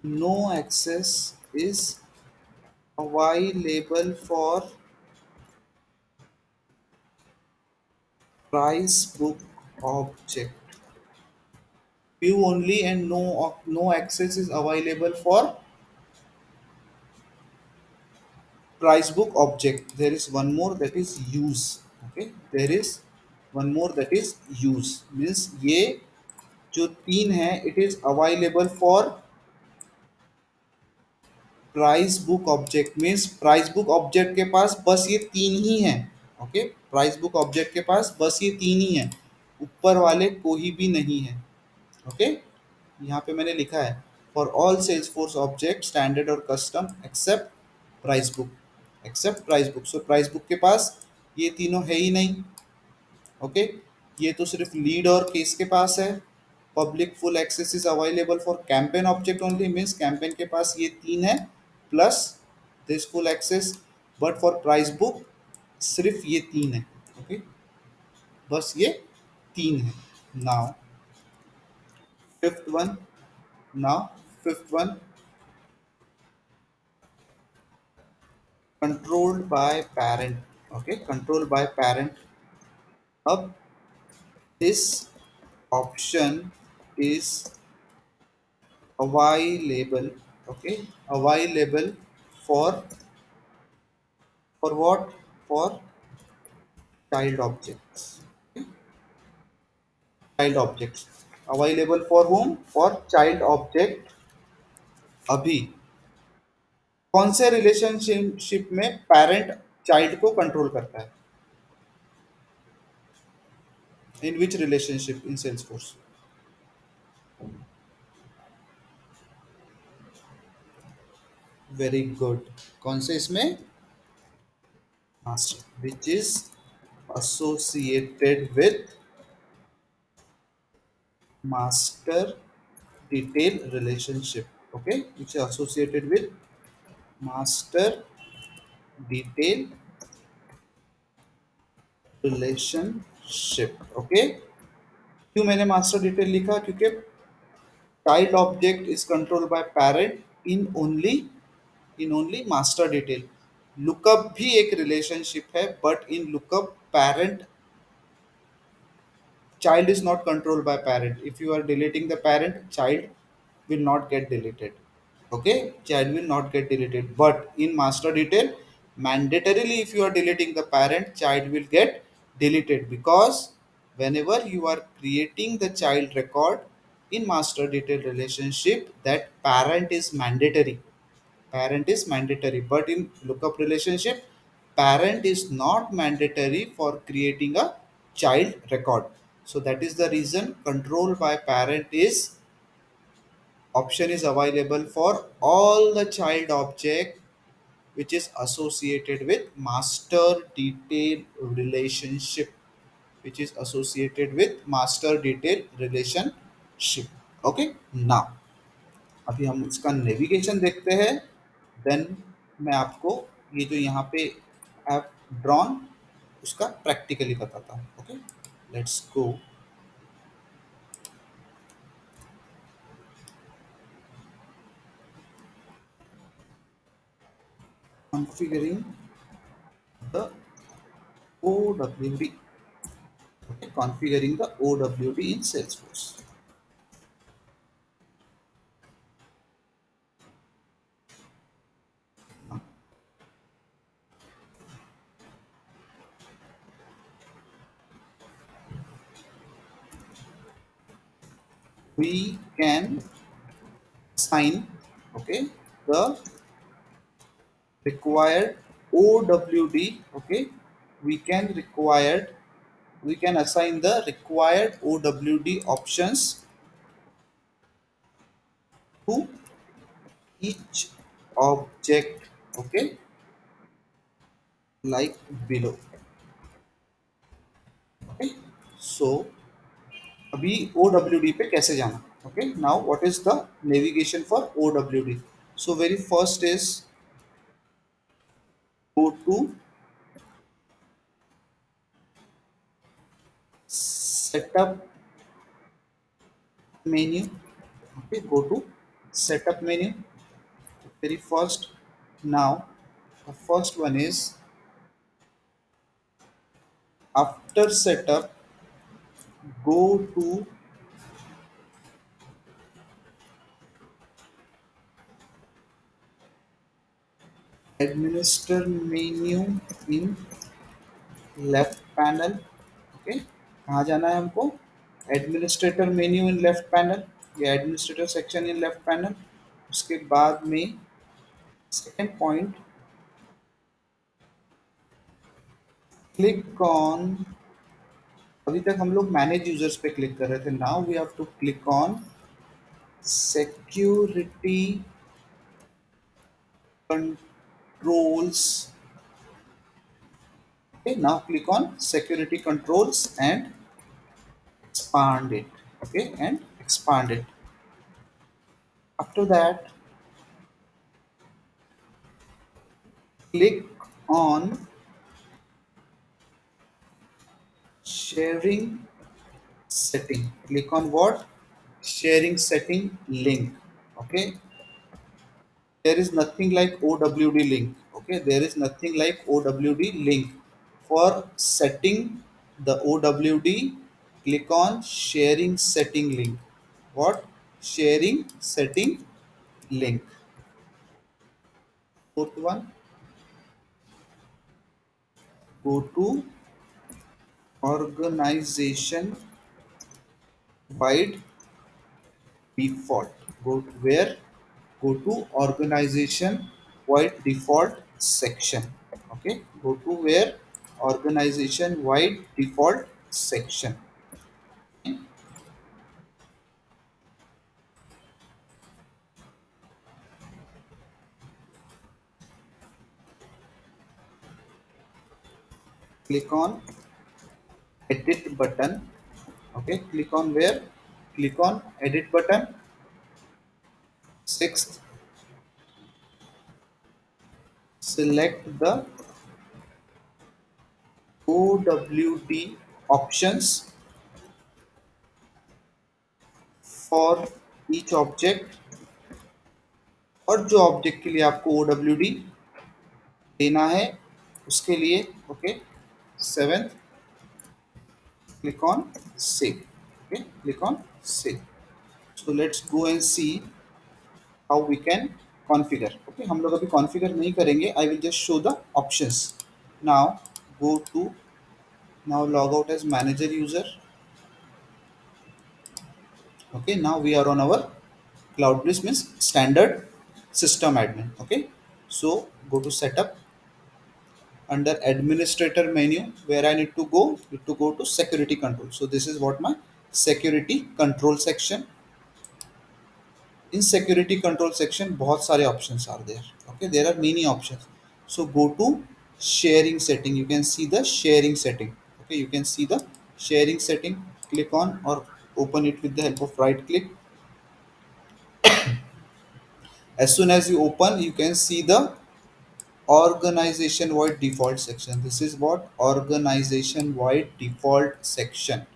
no access is available for price book object. View only and no access is available for price book object. There is one more, that is use. Okay, there is one more, that is use, means ये जो तीन है, it is available for price book object, means price book object के पास बस ये तीन ही हैं। Okay, price book object के पास बस ये तीन ही हैं, ऊपर वाले कोई भी नहीं है। ओके, यहाँ पे मैंने लिखा है for all Salesforce object standard और custom except price book, except price book. So price book के पास ये तीनों है ही नहीं। ओके, ये तो सिर्फ लीड और केस के पास है। Public full access is available for campaign object only, means campaign के पास ये तीन है plus this full access, but for price book सिर्फ ये तीन है। ओके, बस ये तीन है। Now fifth one, now fifth one, controlled by parent. Okay, controlled by parent. अब this option is available, okay, available for what? For child objects. Okay? Child objects available for whom? For child object। अभी कौन से relationship में parent child को control करता है? In which relationship in Salesforce? Very good. कौन से इसमें? Master, which is associated with master detail relationship। Okay, which is associated with master detail relationship। Okay, क्यों मैंने मास्टर डिटेल लिखा? क्योंकि child object is control by parent in only master detail. Lookup भी एक relationship है, but in lookup parent child is not controlled by parent। if you are deleting the parent, child will not get deleted। Okay, child will not get deleted, but in master detail mandatorily if you are deleting the parent, child will get deleted, because whenever you are creating the child record in master detail relationship, that parent is mandatory, parent is mandatory, but in lookup relationship parent is not mandatory for creating a child record। so that is the reason control by parent is option is available for all the child object which is associated with master detail relationship, which is associated with master detail relationship। okay, now अभी हम इसका navigation देखते हैं, then मैं आपको ये जो यहाँ पे ऐप ड्रॉन उसका प्रैक्टिकली बताता हूँ। Okay, let's go. Configuring the OWD। okay, configuring the OWD in Salesforce। We can assign, okay, the required OWD। okay, we can required we can assign the required OWD options to each object। okay, like below. Okay, so अभी OWD पे कैसे जाना. Okay, now what is the navigation for OWD? So very first is go to setup menu. Okay, go to setup menu. Very first. Now the first one is after setup, go to administer menu in left panel. Okay, कहाँ जाना है हमको? Administrator menu in left panel या administrator section in left panel. उसके बाद में second point, click on. अभी तक हम लोग मैनेज यूजर्स पे क्लिक कर रहे थे. Now we have to click on security controls. Okay, now click on security controls and expand it. Okay, and expand it. After that, click on sharing setting. Click on what? Sharing setting link. Okay, there is nothing like OWD link. Okay, there is nothing like OWD link. For setting the OWD, click on sharing setting link. What? Sharing setting link. Fourth one, go to organization wide default. Go to where? Go to organization wide default section. Okay, go to where? Organization wide default section. Click on edit button. Okay, click on where? Click on edit button. Sixth, select the OWD options for each object, और जो object के लिए आपको OWD देना है उसके लिए. Okay, seventh, click on save. Okay, click on save. So let's go and see how we can configure. Okay, हम लोग अभी कॉन्फ़िगर नहीं करेंगे. I will just show the options. Now go to, now log out as manager user. Okay, now we are on our CloudBliss means standard system admin. Okay, so go to setup. Under administrator menu, where I need to go to security control. So this is what my security control section. In security control section बहुत सारे options are there. Okay, there are many options. So go to sharing setting. You can see the sharing setting. Okay, you can see the sharing setting. Click on or open it with the help of right click. As soon as you open, you can see the organization wide default section. This is what? Organization wide default section.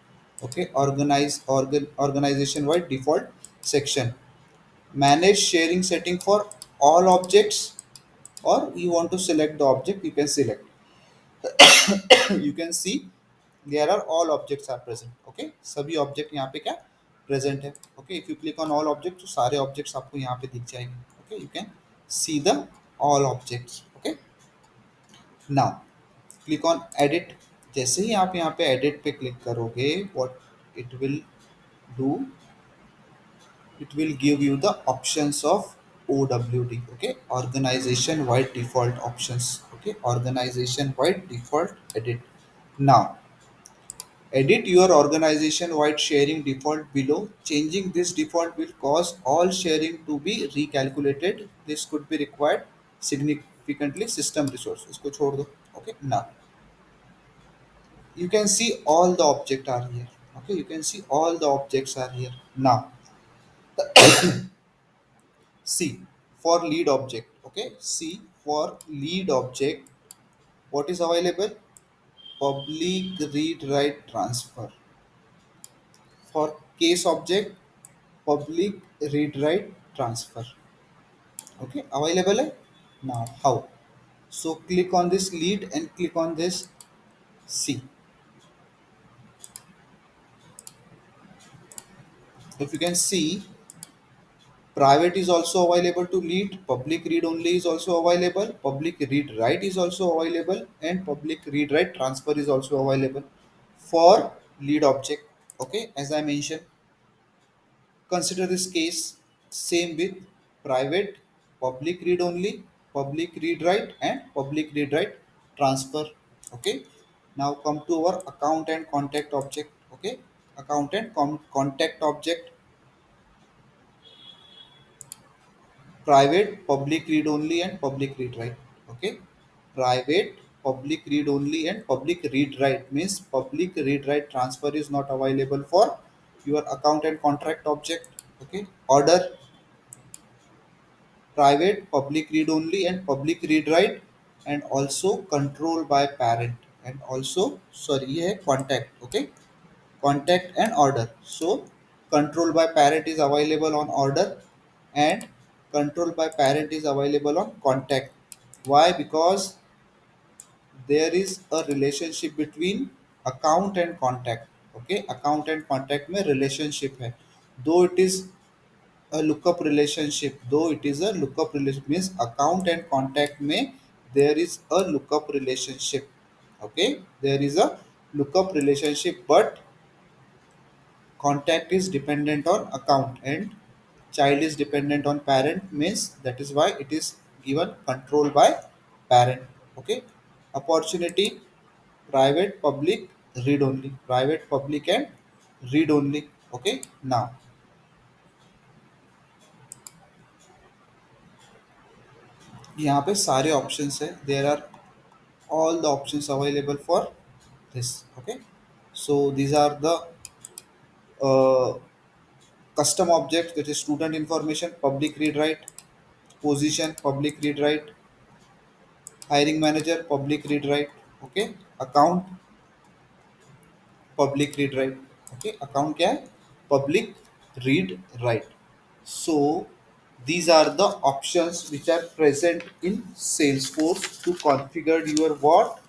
Okay, organization wide default section. Manage sharing setting for all objects, or you want to select the object, you can select. You can see there are all objects are present. Okay, सभी object यहाँ पे क्या present है. Okay, if you click on all objects तो सारे objects आपको यहाँ पे दिख जाएंगे. Okay, you can see the all objects. Okay, now click on edit. जैसे ही आप यहाँ पे edit पे click करोगे, what it will do, it will give you the options of OWD. Okay, organization wide default options. Okay, organization wide default edit. Now edit your organization wide sharing default below. Changing this default will cause all sharing to be recalculated. This could be required significantly system resource. इसको छोड़ दो. Okay, now you can see all the object are here. Okay, you can see all the objects are here. Now C for lead object. Okay, C for lead object. What is available? Public read write transfer. For case object, public read write transfer. Okay, available है? Now how? So click on this lead and click on this C. If you can see, private is also available to lead, public read only is also available, public read write is also available, and public read write transfer is also available for lead object. Okay, as I mentioned, consider this case same with private, public read only, public read write, and public read write transfer. Okay, now come to our account and contact object. Okay, account and contact object. Private, public read only, and public read write. Okay, private, public read only, and public read write means public read write transfer is not available for your account and contract object. Okay, order, private, public read only, and public read write, and also control by parent, and also sorry ये है contact. Okay, contact and order. So control by parent is available on order, and control by parent is available on contact. Why? Because there is a relationship between account and contact. Okay, account and contact में relationship है. Though it is a lookup relationship, though it is a lookup relationship means account and contact में there is a lookup relationship. Okay, there is a lookup relationship, but contact is dependent on account and child is dependent on parent means that is why it is given control by parent. Okay, opportunity, private, public, read only, private, public, and read only. Okay, now यहाँ पे सारे options है, there are all the options available for this. Okay, so these are the uh, custom objects, which is student information, public read write, position, public read write, hiring manager, public read write. Okay, account, public read write. Okay, account क्या है? Public read write. So these are the options which are present in Salesforce to configure your what?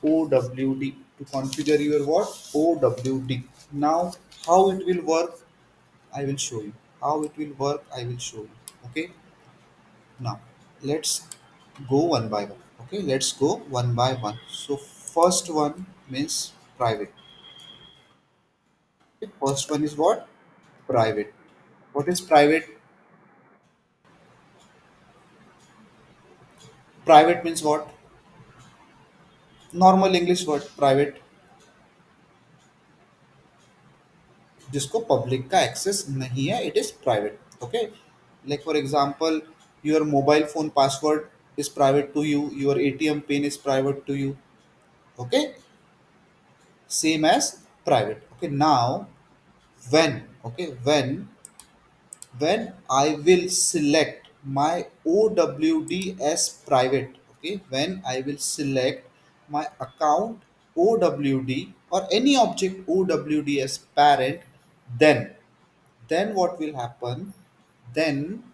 OWD. To configure your what? OWD. Now how it will work, I will show you. How it will work, I will show you. Okay, now let's go one by one. Okay, let's go one by one. So first one means private. Okay, first one is what? Private. What is private? Private means what? Normal English word private, जिसको public का access नहीं है, it is private. Okay, like for example your mobile phone password is private to you, your ATM pin is private to you. Okay, same as private. Okay, now when, okay, when I will select my OWD as private, okay, when I will select my account OWD or any object OWD as parent, then what will happen? Then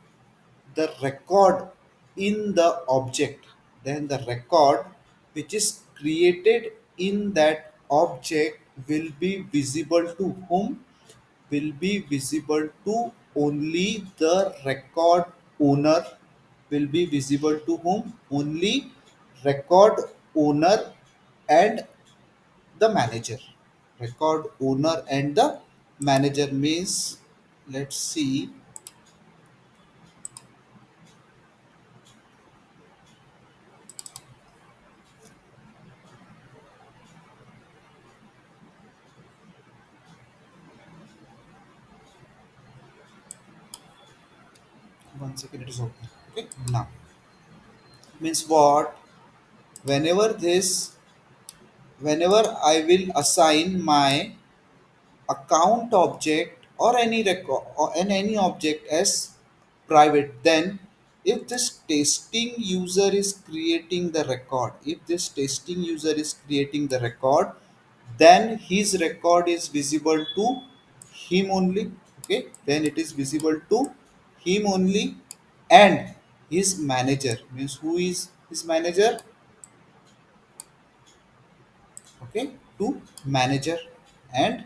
the record in the object, then the record which is created in that object will be visible to whom? Will be visible to only the record owner. Will be visible to whom? Only record owner and the manager. Record owner and the manager means, let's see. One second, it is open. Okay, now means what? whenever this whenever I will assign my account object or any record or any object as private, then if this testing user is creating the record, if this testing user is creating the record, then his record is visible to him only. Okay, then it is visible to him only. And his manager, means who is his manager? Okay, to manager and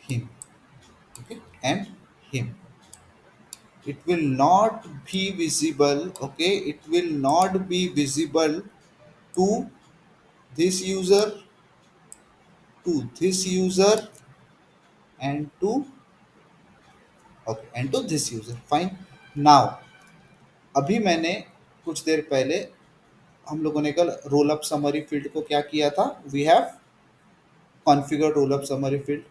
him. Okay, and him, it will not be visible. Okay, it will not be visible to this user, to this user, and to, okay, and to this user. Fine. Now अभी मैंने कुछ देर पहले हम लोगों ने कल roll up summary field को क्या किया था? We have configured roll up summary field.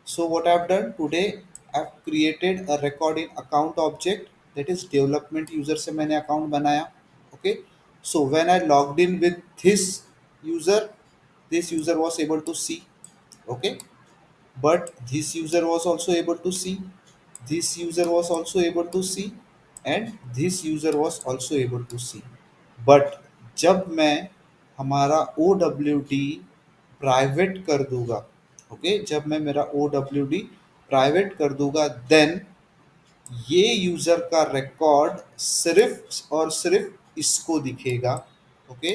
So what I've done today, I've created a record in account object, that is development user से मैंने account बनाया. Okay. So when I logged in with user, this user was able to see. Okay. But this user was also able to see, this user was also able to see, and this user was also able to see. But जब मैं हमारा ओ W D private कर दूंगा, okay, जब मैं मेरा ओ W D private कर दूंगा, देन ये यूजर का रिकॉर्ड सिर्फ और सिर्फ इसको दिखेगा. Okay,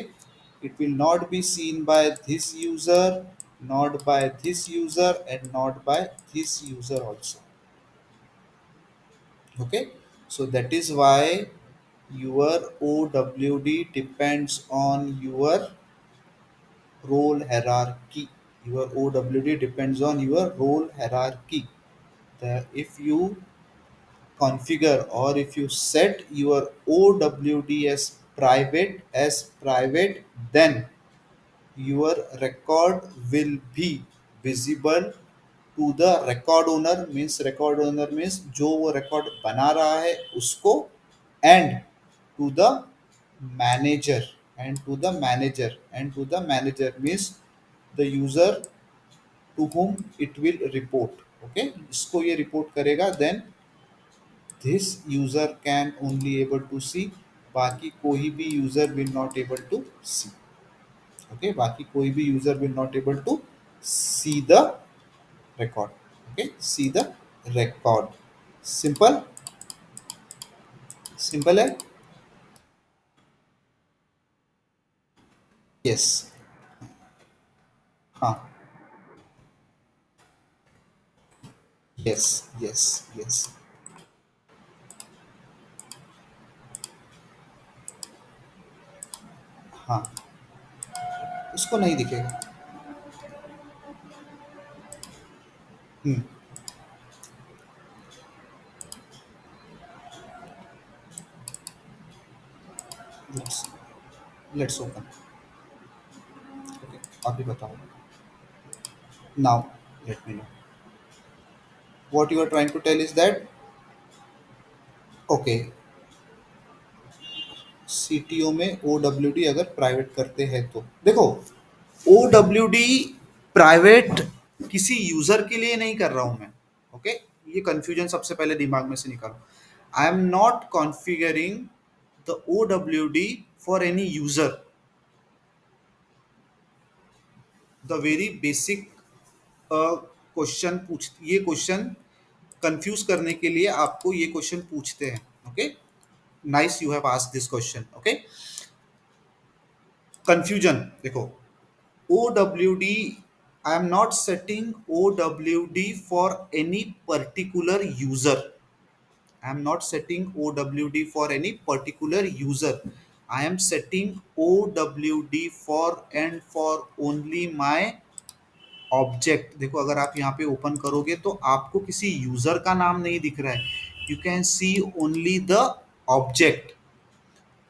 it will not be seen by this user, not by this user, and not by this user also. Okay, so that is why your OWD depends on your role hierarchy. Your OWD depends on your role hierarchy. If you configure or if you set your OWD as private, then your record will be visible to the record owner. Means record owner means जो वो record बना रहा है उसको, and to the manager, and to the manager means the user to whom it will report. Okay, इसको ये report करेगा, then this user can only able to see, बाकी कोई भी user will not able to see. Okay, बाकी कोई भी user will not able to see the record. Okay, see the record. Simple, simple है. यस. हाँ. Yes, yes, yes. हाँ, उसको नहीं दिखेगा. Hmm. Let's let's open. Okay, अभी बताओ. Now let me know what you are trying to tell is that. Okay, CTO में O W D अगर प्राइवेट करते हैं तो देखो, ओ डब्ल्यू डी प्राइवेट किसी यूजर के लिए नहीं कर रहा हूं मैं. ओके, ये कंफ्यूजन सबसे पहले दिमाग में से निकालो. I am not configuring the O W D for any user. The very basic question पूछ, ये क्वेश्चन कंफ्यूज करने के लिए आपको ये क्वेश्चन पूछते हैं. Okay, nice, you have asked this question. Okay, confusion देखो, OWD, I am not setting OWD for any particular user. I am not setting OWD for any particular user. I am setting OWD for and for only my object. देखो, अगर आप यहाँ पे open करोगे तो आपको किसी यूजर का नाम नहीं दिख रहा है. You can C only the object.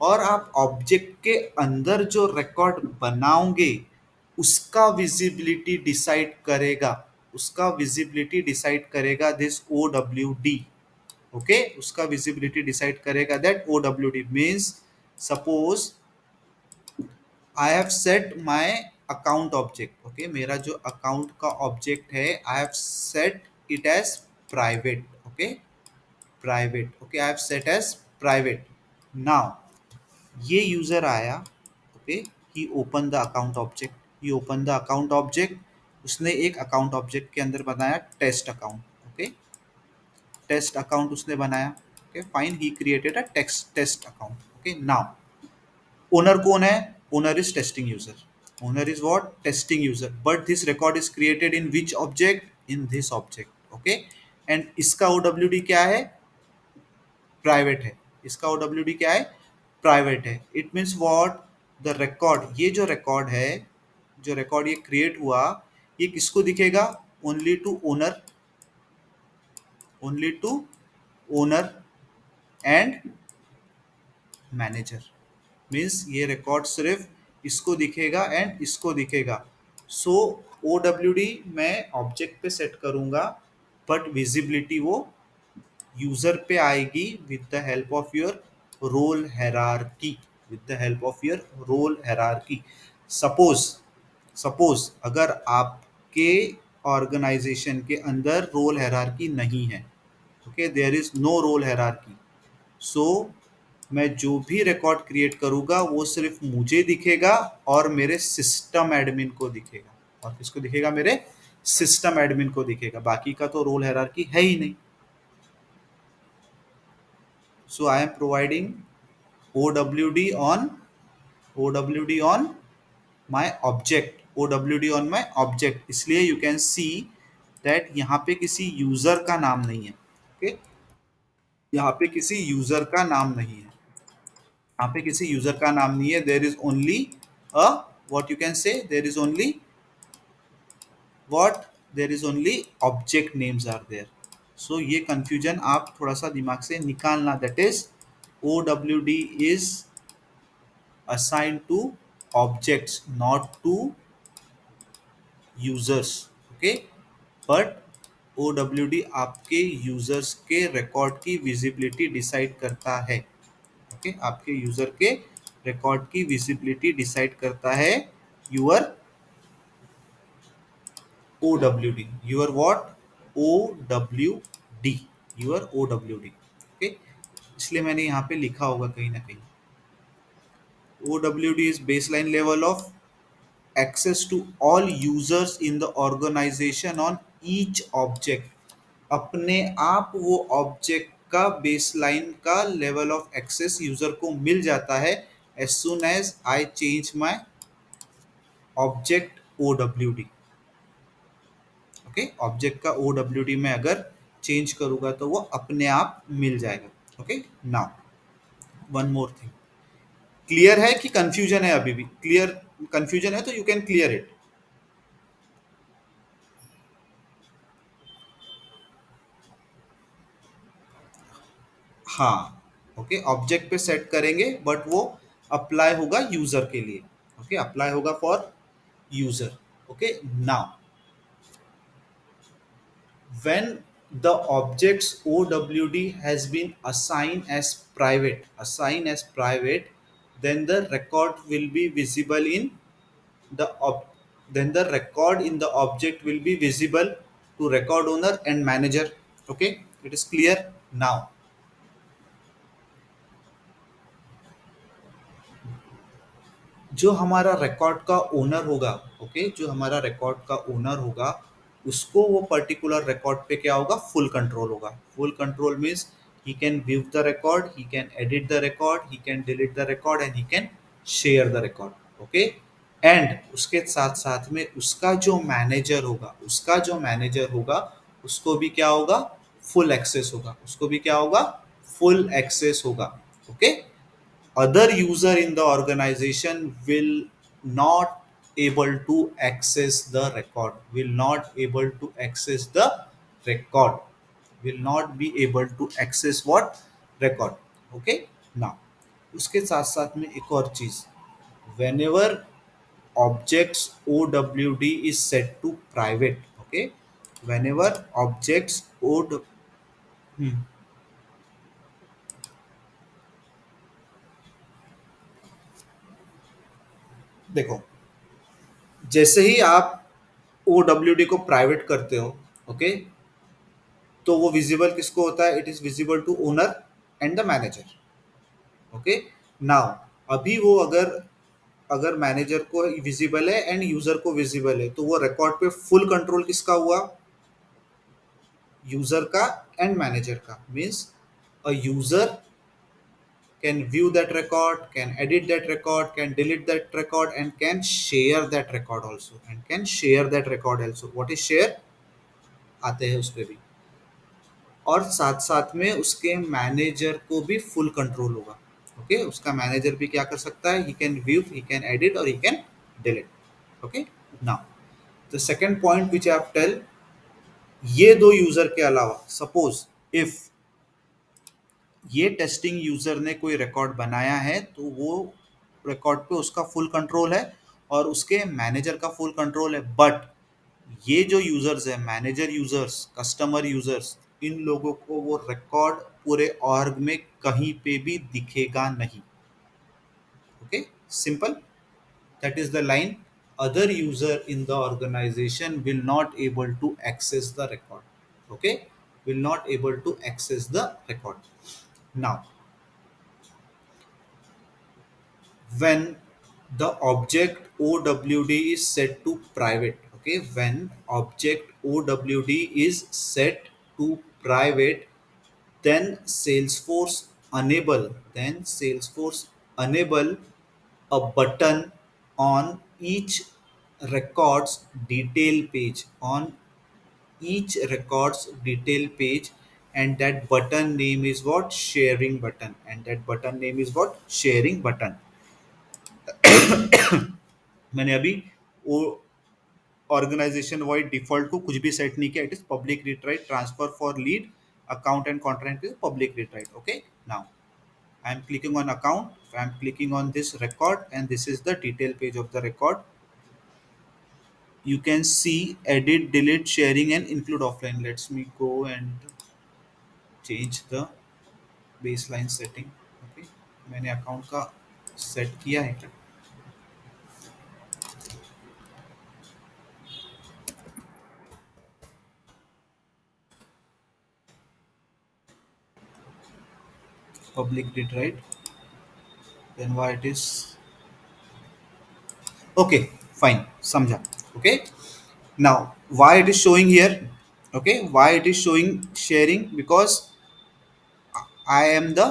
और आप ऑब्जेक्ट के अंदर जो रिकॉर्ड बनाओगे उसका विजिबिलिटी डिसाइड करेगा, उसका विजिबिलिटी डिसाइड करेगा this O W D. Okay, उसका विजिबिलिटी डिसाइड करेगा that O W D. Means suppose I have set my account object, okay, मेरा जो अकाउंट का ऑब्जेक्ट है I have set it as private, okay, private, okay, I have set as private. Now ये user आया, okay, he open the account object, he open the account object, उसने एक account object के अंदर बनाया test account, okay, test account उसने बनाया, okay fine, he created a text test account, okay. Now owner कौन है? Owner is testing user, owner is what? Testing user, but this record is created in which object? In this object, okay. And इसका OWD क्या है? Private है, इसका OWD क्या है? Private है। It means what? The record, ये जो रिकॉर्ड है, जो रिकॉर्ड ये क्रिएट हुआ, ये किसको दिखेगा? Only to owner, only to owner and manager. Means ये रिकॉर्ड सिर्फ इसको दिखेगा एंड इसको दिखेगा। सो ओ डब्ल्यू डी मैं ऑब्जेक्ट पे सेट करूंगा, बट विजिबिलिटी वो यूजर पे आएगी with the help of your role hierarchy, with the help of your role hierarchy. Suppose, suppose अगर आपके ऑर्गेनाइजेशन के अंदर रोल हेरारकी नहीं है, okay, there is no role hierarchy, so मैं जो भी रिकॉर्ड क्रिएट करूंगा वो सिर्फ मुझे दिखेगा और मेरे सिस्टम एडमिन को दिखेगा। और किसको दिखेगा? मेरे सिस्टम एडमिन को दिखेगा, बाकी का तो रोल हायरार्की है ही नहीं। So I am providing OWD on OWD on my object, OWD on my object, इसलिए यू कैन सी दैट यहाँ पे किसी यूजर का नाम नहीं है, ओके okay? यहाँ पे किसी यूजर का नाम नहीं है, यहाँ पे किसी यूजर का नाम नहीं है। There is only a what you can say, there is only what, there is only object names are there. So ये कंफ्यूजन आप थोड़ा सा दिमाग से निकालना, that is OWD is assigned to objects, not to users, okay, but OWD आपके users के record की विजिबिलिटी डिसाइड करता है, ओके, आपके यूजर के रिकॉर्ड की विजिबिलिटी डिसाइड करता है your OWD, your what? OWD, your OWD, okay. इसलिए मैंने यहाँ पे लिखा होगा कहीं ना कहीं, OWD is baseline level of access to all users in the organization on each object। अपने आप वो ऑब्जेक्ट का बेसलाइन का लेवल ऑफ एक्सेस यूजर को मिल जाता है as soon as I change my object OWD, okay. Object का OWD में अगर चेंज करूंगा तो वो अपने आप मिल जाएगा, okay. Now one more thing, clear है कि कंफ्यूजन है? अभी भी क्लियर? कंफ्यूजन है तो यू कैन क्लियर इट। हाँ, ओके, ऑब्जेक्ट पे सेट करेंगे बट वो अप्लाई होगा यूजर के लिए, ओके, अप्लाई होगा for user, okay. Now when the object's OWD has been assigned as private, then the record will be visible in the then the record in the object will be visible to record owner and manager, okay, it is clear now। जो हमारा record का owner होगा, okay, जो हमारा record का owner होगा उसको वो पर्टिकुलर रिकॉर्ड पे क्या होगा? फुल कंट्रोल होगा। Full control means he can view the record, he can edit the record, he can delete the record and he can share the record, okay. And उसके साथ साथ में उसका जो मैनेजर होगा, उसका जो मैनेजर होगा उसको भी क्या होगा? फुल एक्सेस होगा, उसको भी क्या होगा? फुल एक्सेस होगा, okay. other user in the organization will not able to access the record, will not able to access the record, will not be able to access what? Record, okay। now उसके साथ साथ में एक और चीज, whenever objects OWD is set to private, okay, whenever objects OWD, देखो, जैसे ही आप OWD को प्राइवेट करते हो, ओके, तो वो विजिबल किसको होता है? It is visible to owner and the manager. Okay, now अभी वो अगर अगर मैनेजर को विजिबल है एंड यूजर को विजिबल है, तो वो रिकॉर्ड पे फुल कंट्रोल किसका हुआ? यूजर का एंड मैनेजर का। Means a user can view that record, can edit that record, can delete that record, and can share that record also. And can share that record also. What is share? आते हैं उस पर भी। और साथ साथ में उसके मैनेजर को भी फुल कंट्रोल होगा। ओके, उसका मैनेजर भी क्या कर सकता है? He can view, he can edit और he can delete. Okay, now the second point which I have tell, ये दो यूजर के अलावा सपोज इफ ये टेस्टिंग यूजर ने कोई रिकॉर्ड बनाया है, तो वो रिकॉर्ड पे उसका फुल कंट्रोल है और उसके मैनेजर का फुल कंट्रोल है। बट ये जो यूजर्स है, मैनेजर यूजर्स, कस्टमर यूजर्स, इन लोगों को वो रिकॉर्ड पूरे ऑर्ग में कहीं पे भी दिखेगा नहीं। Okay, simple, that is the line. Other user in the organisation will not able to access the record. Okay, will not able to access the record. Now when the object OWD is set to private, okay, when object OWD is set to private, then Salesforce enable a button on each records detail page, on each records detail page, and that button name is what? Sharing button. And that button name is what? Sharing button. मैंने अभी वो organisation wide default को कुछ भी set नहीं किया। It is public read write transfer for lead account and contract is public read write. Okay, now I am clicking on account, I am clicking on this record, and this is the detail page of the record. You can see edit, delete, sharing and include offline. Let's me go and change the baseline setting. Okay, मैंने account का set किया है। Public retried, then why it is okay, fine, samjha। Okay, now why it is showing here? Okay, why it is showing sharing? Because I am the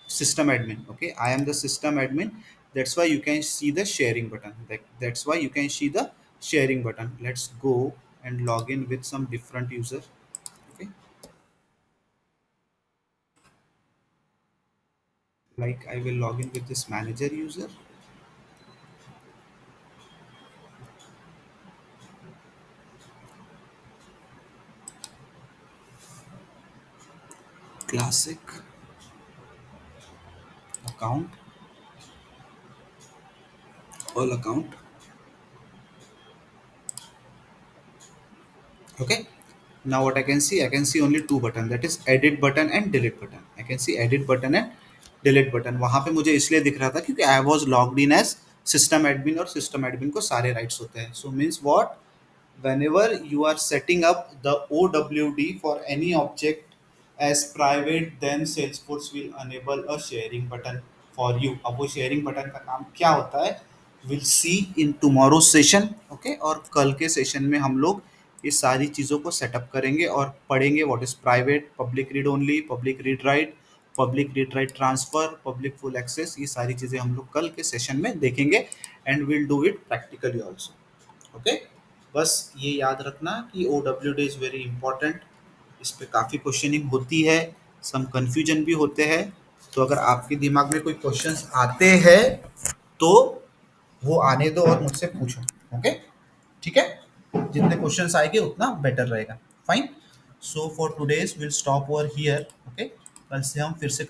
system admin. Okay, I am the system admin, that's why you can see the sharing button. That's why you can see the sharing button. Let's go and log in with some different user. Okay, like I will log in with this manager user. Classic account, all account. Okay, now what I can see only two button, that is edit button and delete button। I can see edit button and delete button। वहां पे मुझे इसलिए दिख रहा था क्योंकि I was logged in as system admin और system admin को सारे rights होते हैं। So means what? Whenever you are setting up the OWD for any object as private, then Salesforce will enable a sharing button for you। अब वो sharing button का काम क्या होता है, we'll see in tomorrow session। okay, और कल के सेशन में हम लोग ये सारी चीज़ों को सेटअप करेंगे और पढ़ेंगे what is private, public read only, public read write, public read write transfer, public full access. ये सारी चीज़ें हम लोग कल के सेशन में देखेंगे and will do it practically also. Okay, बस ये याद रखना कि O W D is very important. इस पर काफ़ी क्वेश्चनिंग होती है, सम कन्फ्यूजन भी होते हैं। तो अगर आपके दिमाग में कोई क्वेश्चंस आते हैं तो वो आने दो और मुझसे पूछो। ओके, ठीक है, जितने क्वेश्चंस आएंगे उतना बेटर रहेगा। Fine, so for today's will stop over here. Okay, कल से हम फिर से